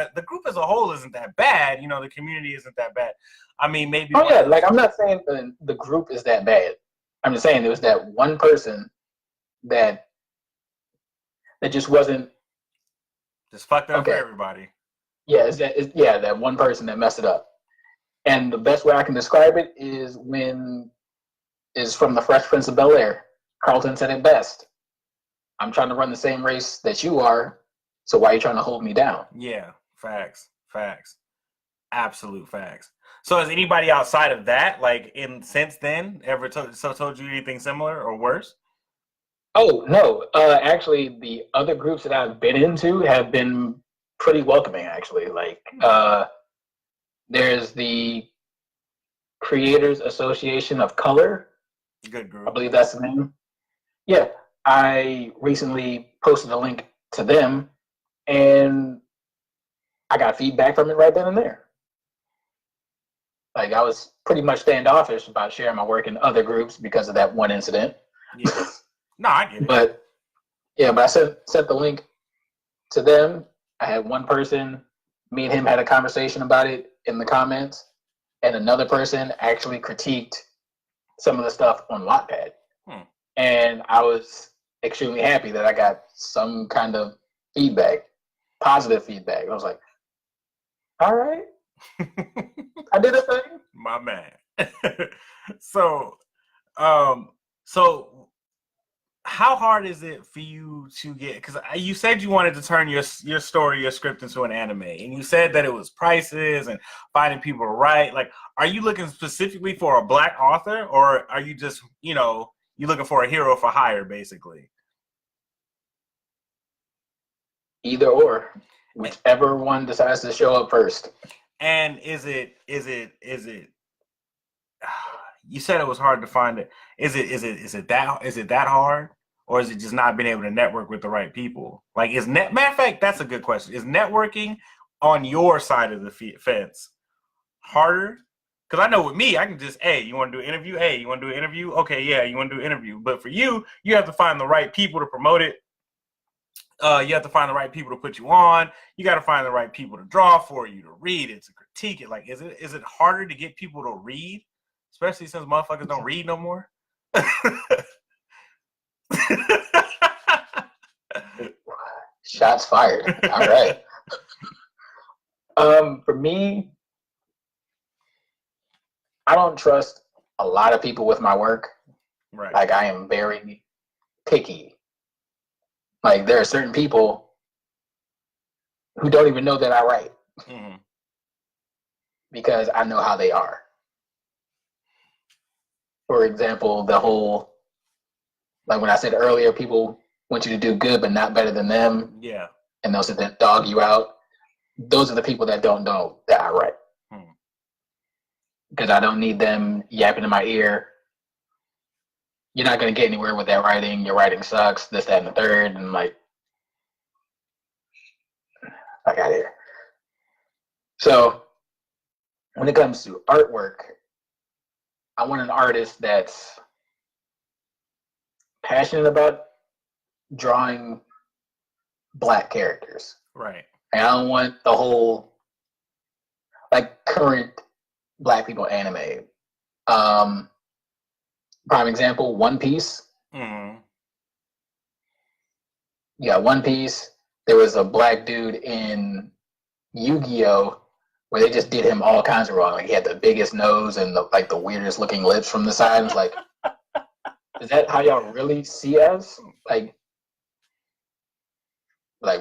as a whole isn't that bad. The community isn't that bad. I mean, maybe. Oh yeah, like I'm not saying the group is that bad. I'm just saying there was that one person that just wasn't. Just fucked up for everybody. Yeah, that one person that messed it up. And the best way I can describe it is from the Fresh Prince of Bel-Air. Carlton said it best. I'm trying to run the same race that you are, so why are you trying to hold me down? Yeah, facts. Absolute facts. So has anybody outside of that, like since then, ever told you anything similar or worse? Oh, no. Actually, the other groups that I've been into have been pretty welcoming, actually. Like, there's the Creators Association of Color. Good group. I believe that's the name. Yeah. I recently posted a link to them, and I got feedback from it right then and there. Like, I was pretty much standoffish about sharing my work in other groups because of that one incident. Yeah. No, I get it. But I sent the link to them. I had one person, me and him had a conversation about it in the comments, and another person actually critiqued some of the stuff on Wattpad. And I was extremely happy that I got some kind of feedback, positive feedback. I was like, all right, I did a thing. My man. So how hard is it for you to get, because you said you wanted to turn your story, your script into an anime, and you said that it was prices and finding people to write. Like, are you looking specifically for a black author, or are you just, you looking for a hero for hire, basically? Either or, whichever one decides to show up first. And is it you said it was hard to find it. Is it that hard? Or is it just not being able to network with the right people? Like, matter of fact, that's a good question. Is networking on your side of the fence harder? Because I know with me, I can just, hey, you want to do an interview? Hey, you want to do an interview? Okay, yeah, you want to do an interview. But for you, you have to find the right people to promote it. You have to find the right people to put you on. You got to find the right people to draw for you, to read it, to critique it. Like, is it harder to get people to read, especially since motherfuckers don't read no more? Shots fired. All right. For me, I don't trust a lot of people with my work. Right. Like, I am very picky. Like, there are certain people who don't even know that I write because I know how they are. For example, the whole, like when I said earlier, people want you to do good but not better than them. Yeah. And they'll sit there and dog you out. Those are the people that don't know that I write. Because I don't need them yapping in my ear. You're not going to get anywhere with that writing. Your writing sucks, this, that, and the third. And like, I got here. So when it comes to artwork, I want an artist that's passionate about drawing Black characters. Right. And I don't want the whole, like, current Black people anime. Prime example, One Piece. Yeah, One Piece. There was a Black dude in Yu-Gi-Oh! Where they just did him all kinds of wrong. Like, he had the biggest nose and the weirdest looking lips from the side. It's like, is that how y'all really see us? Like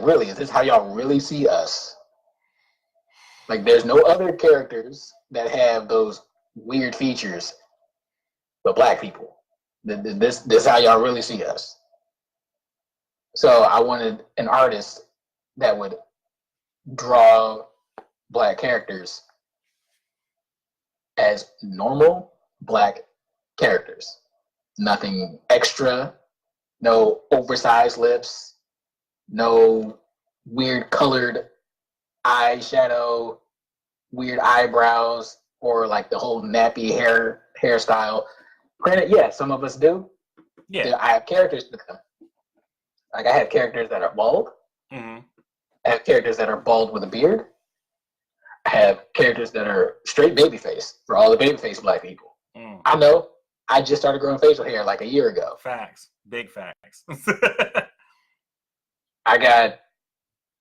really, is this how y'all really see us? Like, there's no other characters that have those weird features but Black people. This is how y'all really see us. So I wanted an artist that would draw Black characters as normal Black characters. Nothing extra, no oversized lips, no weird colored eyeshadow, weird eyebrows, or like the whole nappy hairstyle. Granted, yeah, some of us do. Yeah. I have characters for them. Like, I have characters that are bald. I have characters that are bald with a beard. I have characters that are straight babyface for all the babyface Black people. I know. I just started growing facial hair like a year ago. Facts. Big facts. I got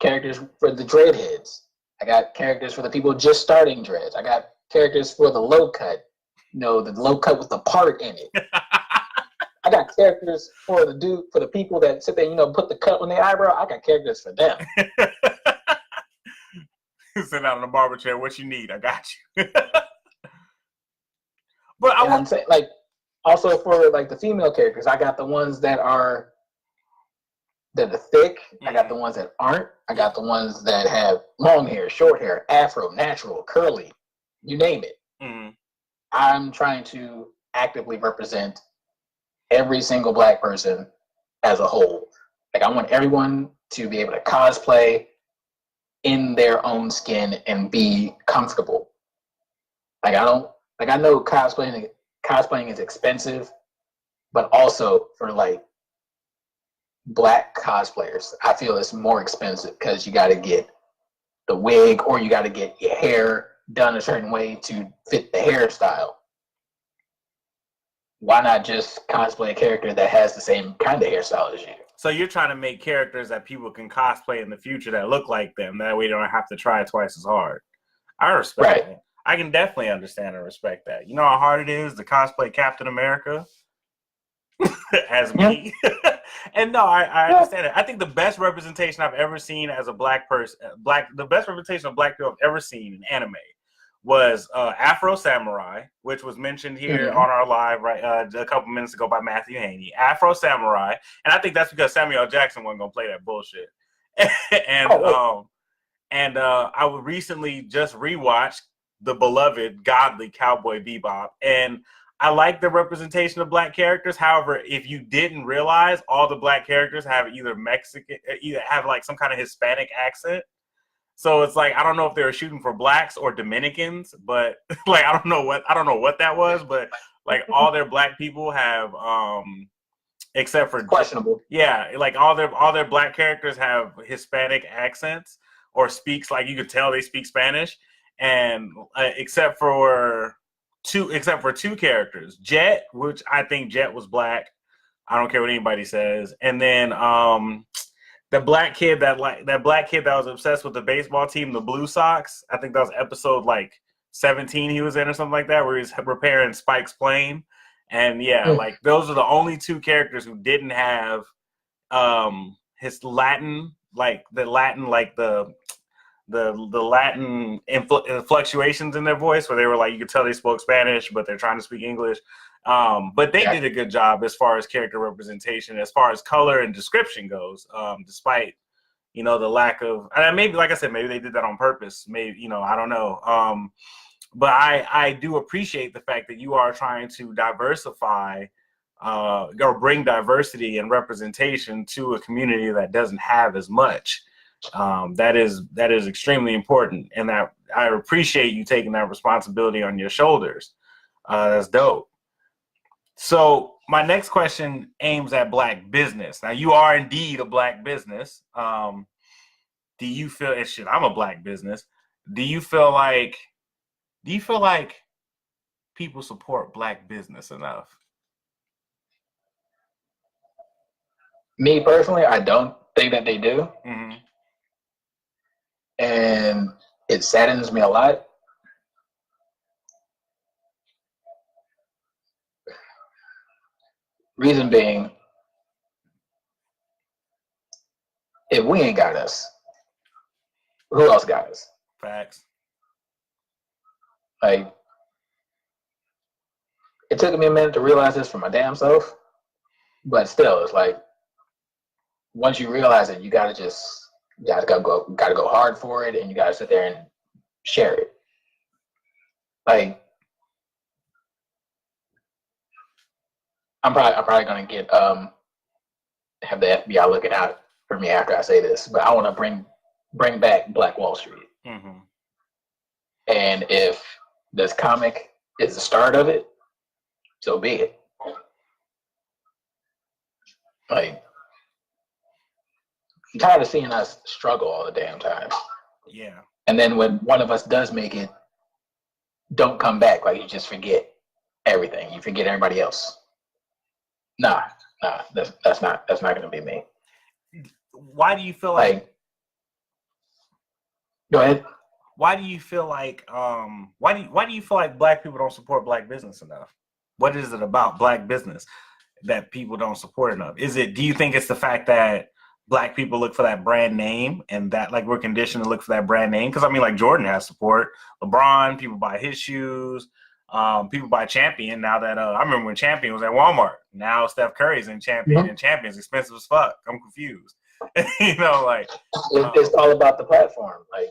characters for the dreadheads. I got characters for the people just starting dreads. I got characters for the low cut. You know, the low cut with the part in it. I got characters for the people that sit there, you know, put the cut on their eyebrow. I got characters for them. Sit down in the barber chair. What you need? I got you. But I'm saying, like, also for like the female characters, I got the ones that are thick. I got the ones that aren't. I got the ones that have long hair, short hair, afro, natural, curly, you name it. I'm trying to actively represent every single Black person as a whole. Like, I want everyone to be able to cosplay in their own skin and be comfortable. Like, I know cosplaying is expensive, but also for like Black cosplayers, I feel it's more expensive because you got to get the wig or you got to get your hair done a certain way to fit the hairstyle. Why not just cosplay a character that has the same kind of hairstyle as you? So you're trying to make characters that people can cosplay in the future that look like them. That way they don't have to try twice as hard. I respect it. I can definitely understand and respect that. You know how hard it is to cosplay Captain America as me? And no, I understand it. I think the best representation I've ever seen as a Black person, the best representation of Black people I've ever seen in anime was Afro Samurai, which was mentioned here on our live a couple minutes ago by Matthew Haney. Afro Samurai, and I think that's because Samuel L. Jackson wasn't gonna play that bullshit. And I recently just rewatched the beloved godly Cowboy Bebop, and I like the representation of Black characters. However, if you didn't realize, all the Black characters have either have like some kind of Hispanic accent. So it's like I don't know if they were shooting for blacks or Dominicans, but like I don't know what that was, but like all their black people have except for questionable. Yeah, like all their black characters have Hispanic accents or speaks like you could tell they speak Spanish, and except for two characters, Jet, which I think Jet was black. I don't care what anybody says, and then the black kid that was obsessed with the baseball team, the Blue Sox. I think that was episode like 17 he was in or something like that, where he's repairing Spike's plane. And yeah, like those are the only two characters who didn't have his Latin, like the Latin fluctuations in their voice, where they were like you could tell they spoke Spanish, but they're trying to speak English. But they did a good job as far as character representation, as far as color and description goes, despite the lack of. And maybe, like I said, maybe they did that on purpose. Maybe I don't know. But I do appreciate the fact that you are trying to diversify or bring diversity and representation to a community that doesn't have as much. That is extremely important, and that I appreciate you taking that responsibility on your shoulders. That's dope. So my next question aims at black business. Now you are indeed a black business. Do you feel I'm a black business. Do you feel like people support black business enough? Me personally, I don't think that they do. Mm-hmm. And it saddens me a lot. Reason being, if we ain't got us, who else got us? Facts. Like, it took me a minute to realize this for my damn self, but still, it's like once you realize it, you gotta go hard for it, and you gotta sit there and share it. Like, I'm probably gonna get have the FBI looking out for me after I say this, but I want to bring back Black Wall Street. Mm-hmm. And if this comic is the start of it, so be it. Like, I'm tired of seeing us struggle all the damn time. Yeah. And then when one of us does make it, don't come back. Like, you just forget everything. You forget everybody else. Nah, that's not gonna be me. Why do you feel like go ahead. Why do you feel like why do you feel like black people don't support black business enough? What is it about black business that people don't support enough? Do you think it's the fact that black people look for that brand name, and that like we're conditioned to look for that brand name? Because I mean, like Jordan has support, LeBron, people buy his shoes, people buy Champion. Now that I remember when Champion was at Walmart. Now Steph Curry's in Champion, and Champion's expensive as fuck. I'm confused. Like it's all about the platform. Like,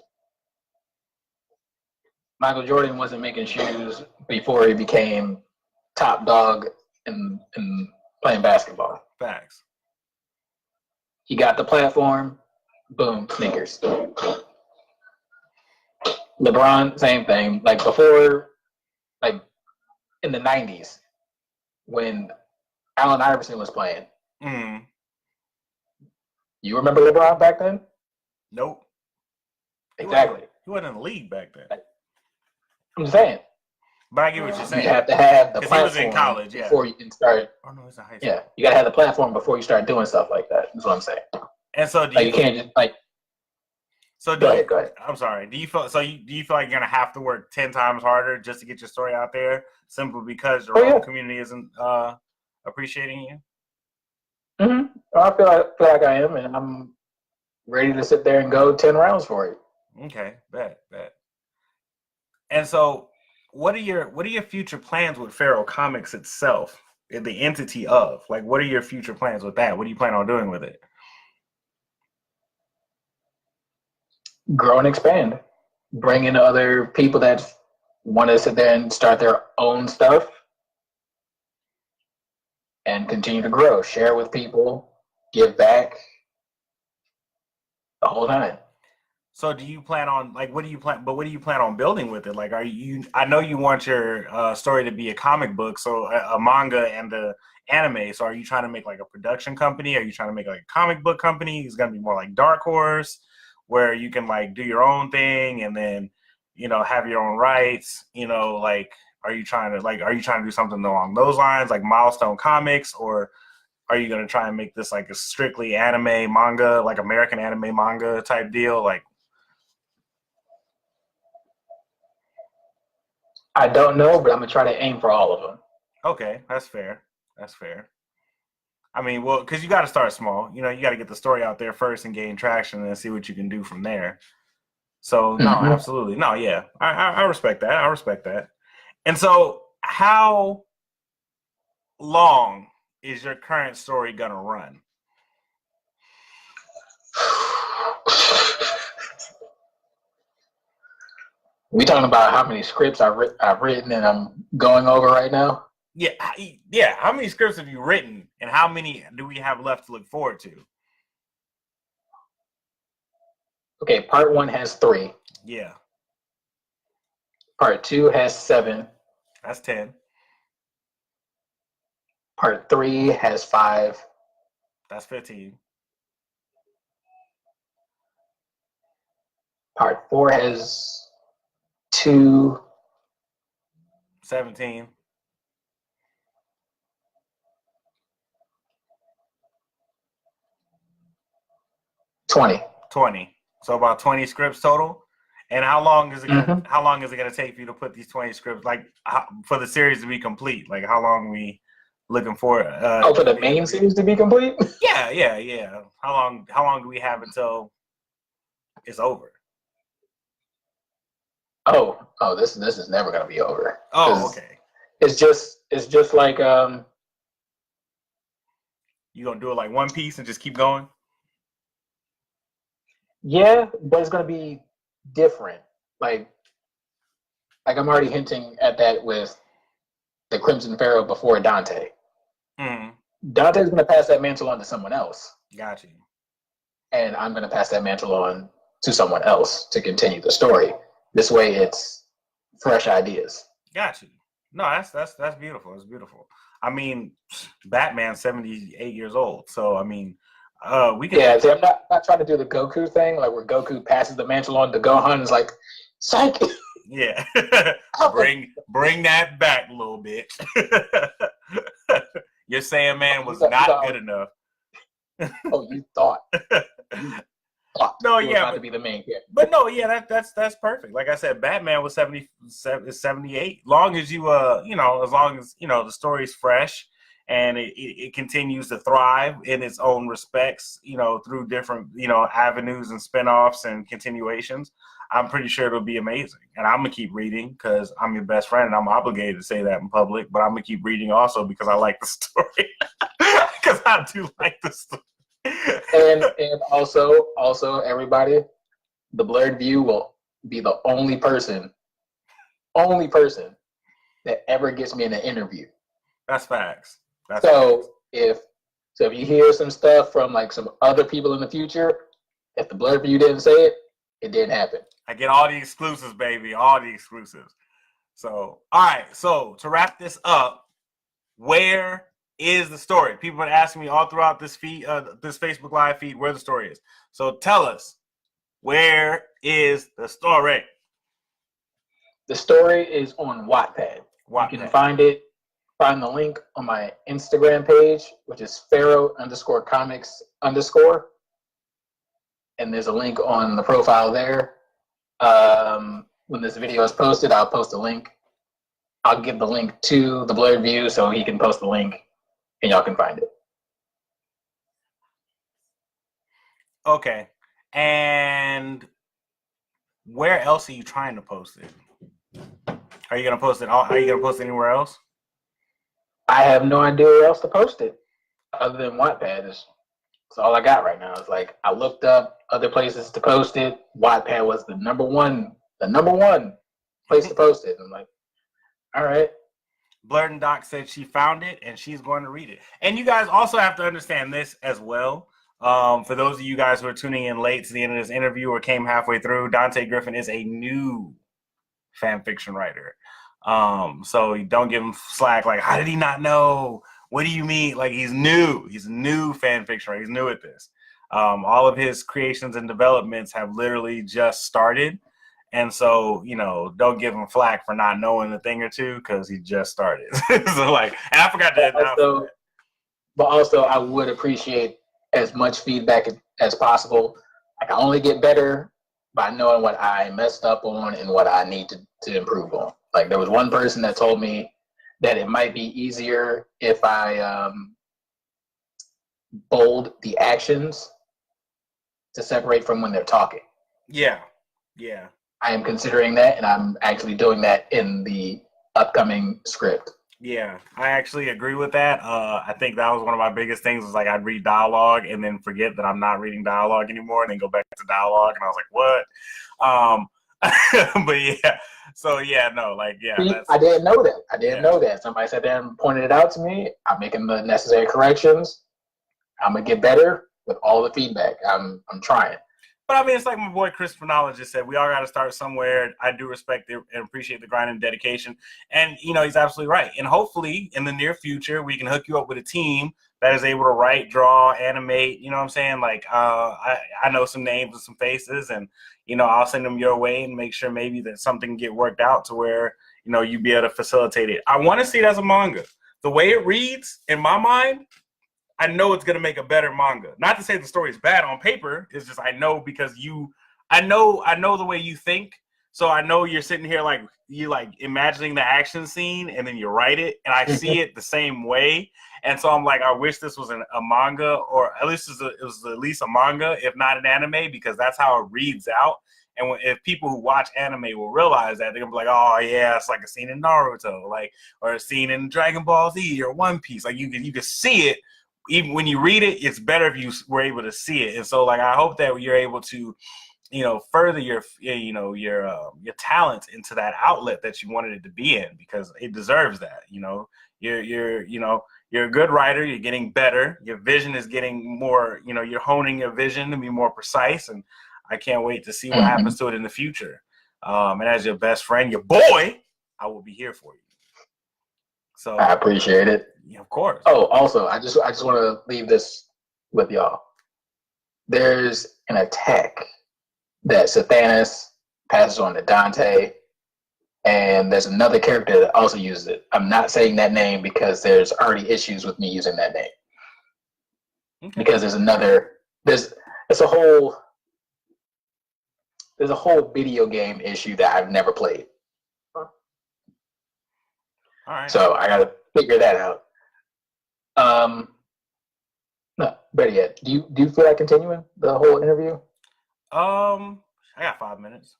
Michael Jordan wasn't making shoes before he became top dog in playing basketball. Facts. He got the platform, boom, sneakers. LeBron, same thing. Like before, like in the 90s, when Allen Iverson was playing. Mm. You remember LeBron back then? Nope. Exactly. He wasn't in the league back then. I'm saying. But I get what you're saying. You have to have the platform he was in college, before you can start. Oh no, he's in high school. Yeah, you gotta have the platform before you start doing stuff like that. That's what I'm saying. And so, you can't just like. So go ahead. I'm sorry. Do you feel like you're gonna have to work 10 times harder just to get your story out there, simply because your own community isn't appreciating you? Mm-hmm. Well, I feel like I am, and I'm ready to sit there and go 10 rounds for it. Okay, bet. And so, what are your future plans with Pharaoh Comics itself, the entity of? Like, what are your future plans with that? What do you plan on doing with it? Grow and expand. Bring in other people that want to sit there and start their own stuff, and continue to grow. Share with people, give back, the whole time. So do you plan on like what do you plan? But what do you plan on building with it? Like, are you? I know you want your story to be a comic book, so a manga and the anime. So are you trying to make like a production company? Are you trying to make like a comic book company? It's gonna be more like Dark Horse, where you can like do your own thing and then have your own rights. Like are you trying to do something along those lines, like Milestone Comics, or are you gonna try and make this like a strictly anime manga, like American anime manga type deal, like? I don't know, but I'm gonna try to aim for all of them. Okay, that's fair. That's fair. I mean, well, because you got to start small. You got to get the story out there first and gain traction, and then see what you can do from there. So, no, Mm-hmm. absolutely, no, yeah, I respect that. I respect that. And so, how long is your current story gonna run? We talking about how many scripts I've written and I'm going over right now? Yeah, yeah. How many scripts have you written, and how many do we have left to look forward to? Okay, part 1 has 3. Yeah, Part 2 has 7. that's 10. Part 3 has 5. That's 15. Part 4 has 2. 17. 20. 20. So about 20 scripts total. And how long is it gonna? Mm-hmm. How long is it gonna take for you to put these 20 scripts, like for the series to be complete? Like how long are we looking for? For the main series to be complete? Yeah. How long? How long do we have until it's over? Oh, this is never gonna be over. Oh, okay. It's just like You gonna do it like One Piece and just keep going? yeah, but it's gonna be different. Like I'm already hinting at that with the Crimson Pharaoh before Dante. Mm-hmm. Dante's gonna pass that mantle on to someone else. Got you. And I'm gonna pass that mantle on to someone else to continue the story. This way it's fresh ideas. Got you. No, that's beautiful. That's beautiful. I mean, Batman's 78 years old, so I mean, we can. Yeah, see, I'm not trying to do the Goku thing, like where Goku passes the mantle on to Gohan and is like, psych. Yeah, bring that back a little bit. Your Saiyaman was not good enough. Oh, you thought. No, you yeah, about to be the main character. But no, yeah, that's perfect. Like I said, Batman was 78. Long as you as long as the story's fresh and it continues to thrive in its own respects, through different avenues and spinoffs and continuations, I'm pretty sure it'll be amazing. And I'm gonna keep reading because I'm your best friend and I'm obligated to say that in public. But I'm gonna keep reading also because I like the story. Because I do like the story. and also everybody, the Blerd View will be the only person that ever gets me in an interview. That's facts. So if you hear some stuff from like some other people in the future, if the Blerd View didn't say it, it didn't happen. I get all the exclusives, baby, all the exclusives. So, all right. So to wrap this up, where is the story? People have been asking me all throughout this feed, this Facebook Live feed, where the story is. So tell us, where is the story? The story is on Wattpad. You can find the link on my Instagram page, which is Pharaoh_Comics_. And there's a link on the profile there. When this video is posted, I'll post a link. I'll give the link to the Blerd View so he can post the link and y'all can find it. Okay. And where else are you trying to post it? Are you gonna post it? Are you gonna post it anywhere else? I have no idea where else to post it other than Wattpad. That's all I got right now. It's like I looked up other places to post it. Wattpad was the number one place to post it. I'm like, all right. Blerd and Doc said she found it and she's going to read it. And you guys also have to understand this as well. For those of you guys who are tuning in late to the end of this interview or came halfway through, Dante Griffin is a new fan fiction writer. So you don't give him slack. Like, how did he not know? What do you mean? Like, he's new. He's a new fan fiction writer. He's new at this. All of his creations and developments have literally just started. And so, don't give him flack for not knowing a thing or two because he just started. So, like, and I forgot to announce that. But also, I would appreciate as much feedback as possible. I can only get better by knowing what I messed up on and what I need to improve on. Like, there was one person that told me that it might be easier if I bold the actions to separate from when they're talking. Yeah. I am considering that, and I'm actually doing that in the upcoming script. Yeah, I actually agree with that. I think that was one of my biggest things was like I'd read dialogue and then forget that I'm not reading dialogue anymore and then go back to dialogue. And I was like, what? But yeah, so yeah, no, like, yeah. See, I didn't know that. I didn't know that. Somebody sat there and pointed it out to me. I'm making the necessary corrections. I'm going to get better with all the feedback. I'm trying. But I mean, it's like my boy Chris Phrenologist just said, we all got to start somewhere. I do respect and appreciate the grind and dedication. And, he's absolutely right. And hopefully in the near future, we can hook you up with a team that is able to write, draw, animate. You know what I'm saying? Like, I know some names and some faces, and, I'll send them your way and make sure maybe that something can get worked out to where, you'd be able to facilitate it. I want to see it as a manga. The way it reads, in my mind, I know it's going to make a better manga. Not to say the story is bad on paper. It's just I know because I know the way you think. So I know you're sitting here like you like imagining the action scene and then you write it. And I see it the same way. And so I'm like, I wish this was a manga, or at least it was at least a manga, if not an anime, because that's how it reads out. And if people who watch anime will realize that, they're gonna be like, oh yeah, it's like a scene in Naruto, like, or a scene in Dragon Ball Z or One Piece. Like you can see it. Even when you read it, it's better if you were able to see it. And so, like, I hope that you're able to, further your talent into that outlet that you wanted it to be in, because it deserves that. You're a good writer. You're getting better. Your vision is getting more. You're honing your vision to be more precise. And I can't wait to see what happens to it in the future. And as your best friend, your boy, I will be here for you. So I appreciate it. Yeah, of course. Oh, also, I just want to leave this with y'all. There's an attack that Sathanas passes on to Dante, and there's another character that also uses it. I'm not saying that name because there's already issues with me using that name. Okay. Because there's a whole video game issue that I've never played. All right. So I gotta figure that out. No, better yet, do you feel like continuing the whole interview? I got 5 minutes.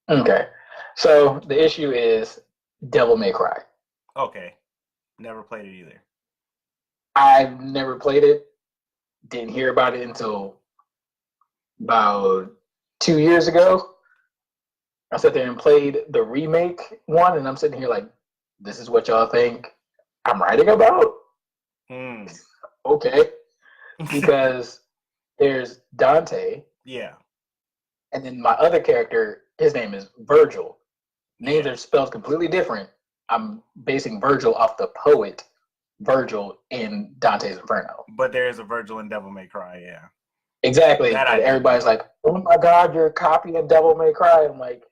Okay. So the issue is Devil May Cry. Okay. Never played it either. I've never played it. Didn't hear about it until about 2 years ago. I sat there and played the remake one, and I'm sitting here like, this is what y'all think I'm writing about? Okay. Because there's Dante. Yeah. And then my other character, his name is Virgil. Names are spelled completely different. I'm basing Virgil off the poet Virgil in Dante's Inferno. But there is a Virgil in Devil May Cry, yeah. Exactly. And everybody's like, oh my God, you're copying Devil May Cry. I'm like,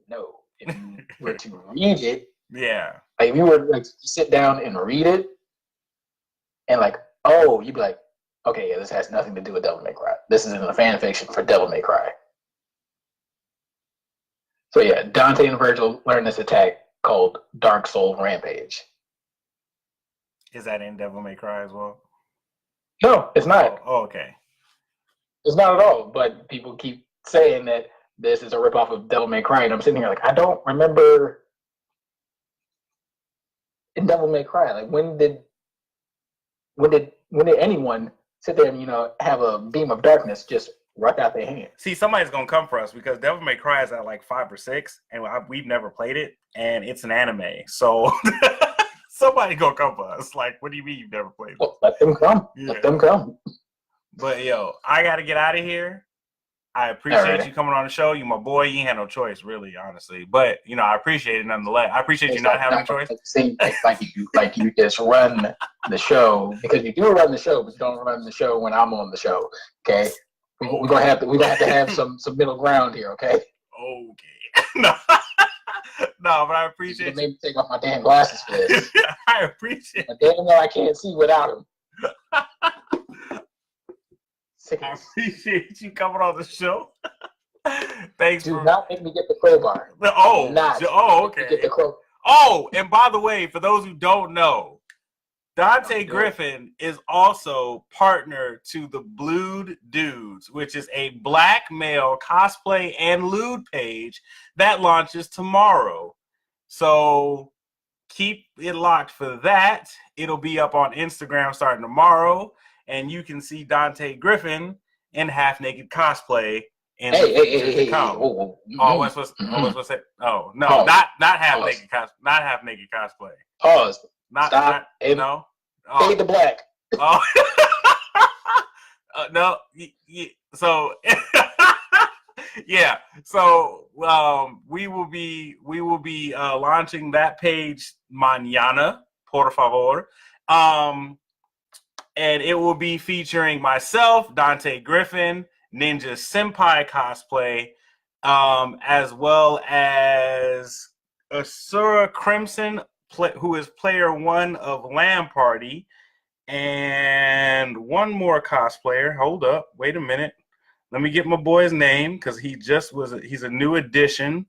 no. If you were to read it, yeah. Like if you were like to sit down and read it, and like, oh, you'd be like, okay, yeah, this has nothing to do with Devil May Cry. This is in a fan fiction for Devil May Cry. So yeah, Dante and Virgil learn this attack called Dark Soul Rampage. Is that in Devil May Cry as well? No, it's not. Oh, okay. It's not at all. But people keep saying that this is a ripoff of Devil May Cry, and I'm sitting here like, I don't remember in Devil May Cry. Like when did anyone sit there and have a beam of darkness just rush out their hand? See, somebody's gonna come for us because Devil May Cry is at like 5 or 6, and we've never played it, and it's an anime. So Somebody gonna come for us. Like, what do you mean you've never played? Well, let them come. Yeah. Let them come. But yo, I gotta get out of here. I appreciate you coming on the show. You my boy. You ain't had no choice, really, honestly. But you know, I appreciate it nonetheless. I appreciate you not having a choice. Like you just run the show, because you do run the show, but you don't run the show when I'm on the show. Okay, we're gonna have to have some middle ground here. Okay. Okay. No, no, but I appreciate you. Made me take off my damn glasses for this. I appreciate. Damn well I can't see without them. I appreciate you coming on the show. Thanks. Do not make me get the crowbar. Okay. Get the crowbar. Oh, and by the way, for those who don't know, Dante Griffin is also partner to the Blerd Dudes, which is a black male cosplay and lewd page that launches tomorrow. So keep it locked for that. It'll be up on Instagram starting tomorrow, and you can see Dante Griffin in half-naked cosplay. Not half-naked cosplay. Pause. Stop. No. Fade to black. Oh. No. So yeah. So we will be launching that page mañana, por favor. And it will be featuring myself, Dante Griffin, Ninja Senpai cosplay, as well as Asura Crimson, who is player 1 of Lamb Party, and one more cosplayer. Hold up, wait a minute. Let me get my boy's name, because he's a new addition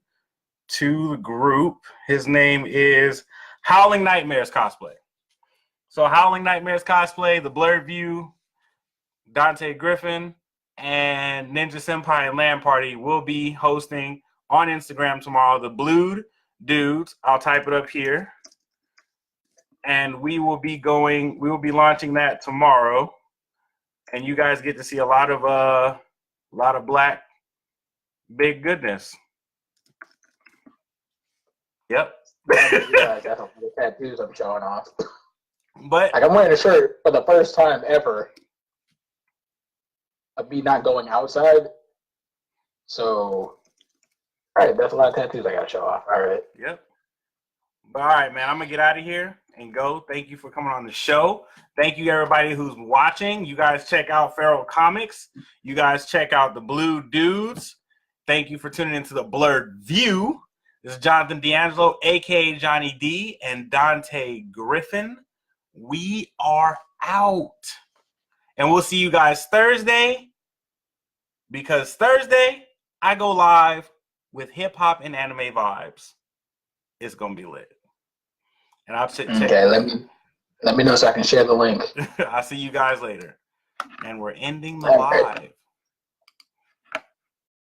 to the group. His name is Howling Nightmares Cosplay. So Howling Nightmares Cosplay, the Blerd View, Dante Griffin, and Ninja Senpai and Lamb Party will be hosting on Instagram tomorrow the Blerd Dudes. I'll type it up here. And we will be launching that tomorrow. And you guys get to see a lot of black big goodness. Yep. Yeah, that's the tattoos I'm showing off. But like, I'm wearing a shirt for the first time ever of me not going outside. So, all right, that's a lot of tattoos I got to show off. All right. Yep. But all right, man, I'm going to get out of here and go. Thank you for coming on the show. Thank you, everybody who's watching. You guys check out Pharaoh Comics. You guys check out the Blerd Dudes. Thank you for tuning into the Blerd View. This is Jonathan D'Angelo, a.k.a. Johnny D, and Dante Griffin. We are out. And we'll see you guys Thursday, because Thursday I go live with hip-hop and anime vibes. It's going to be lit. And I'll check. Okay, let me know so I can share the link. I'll see you guys later. And we're ending the live.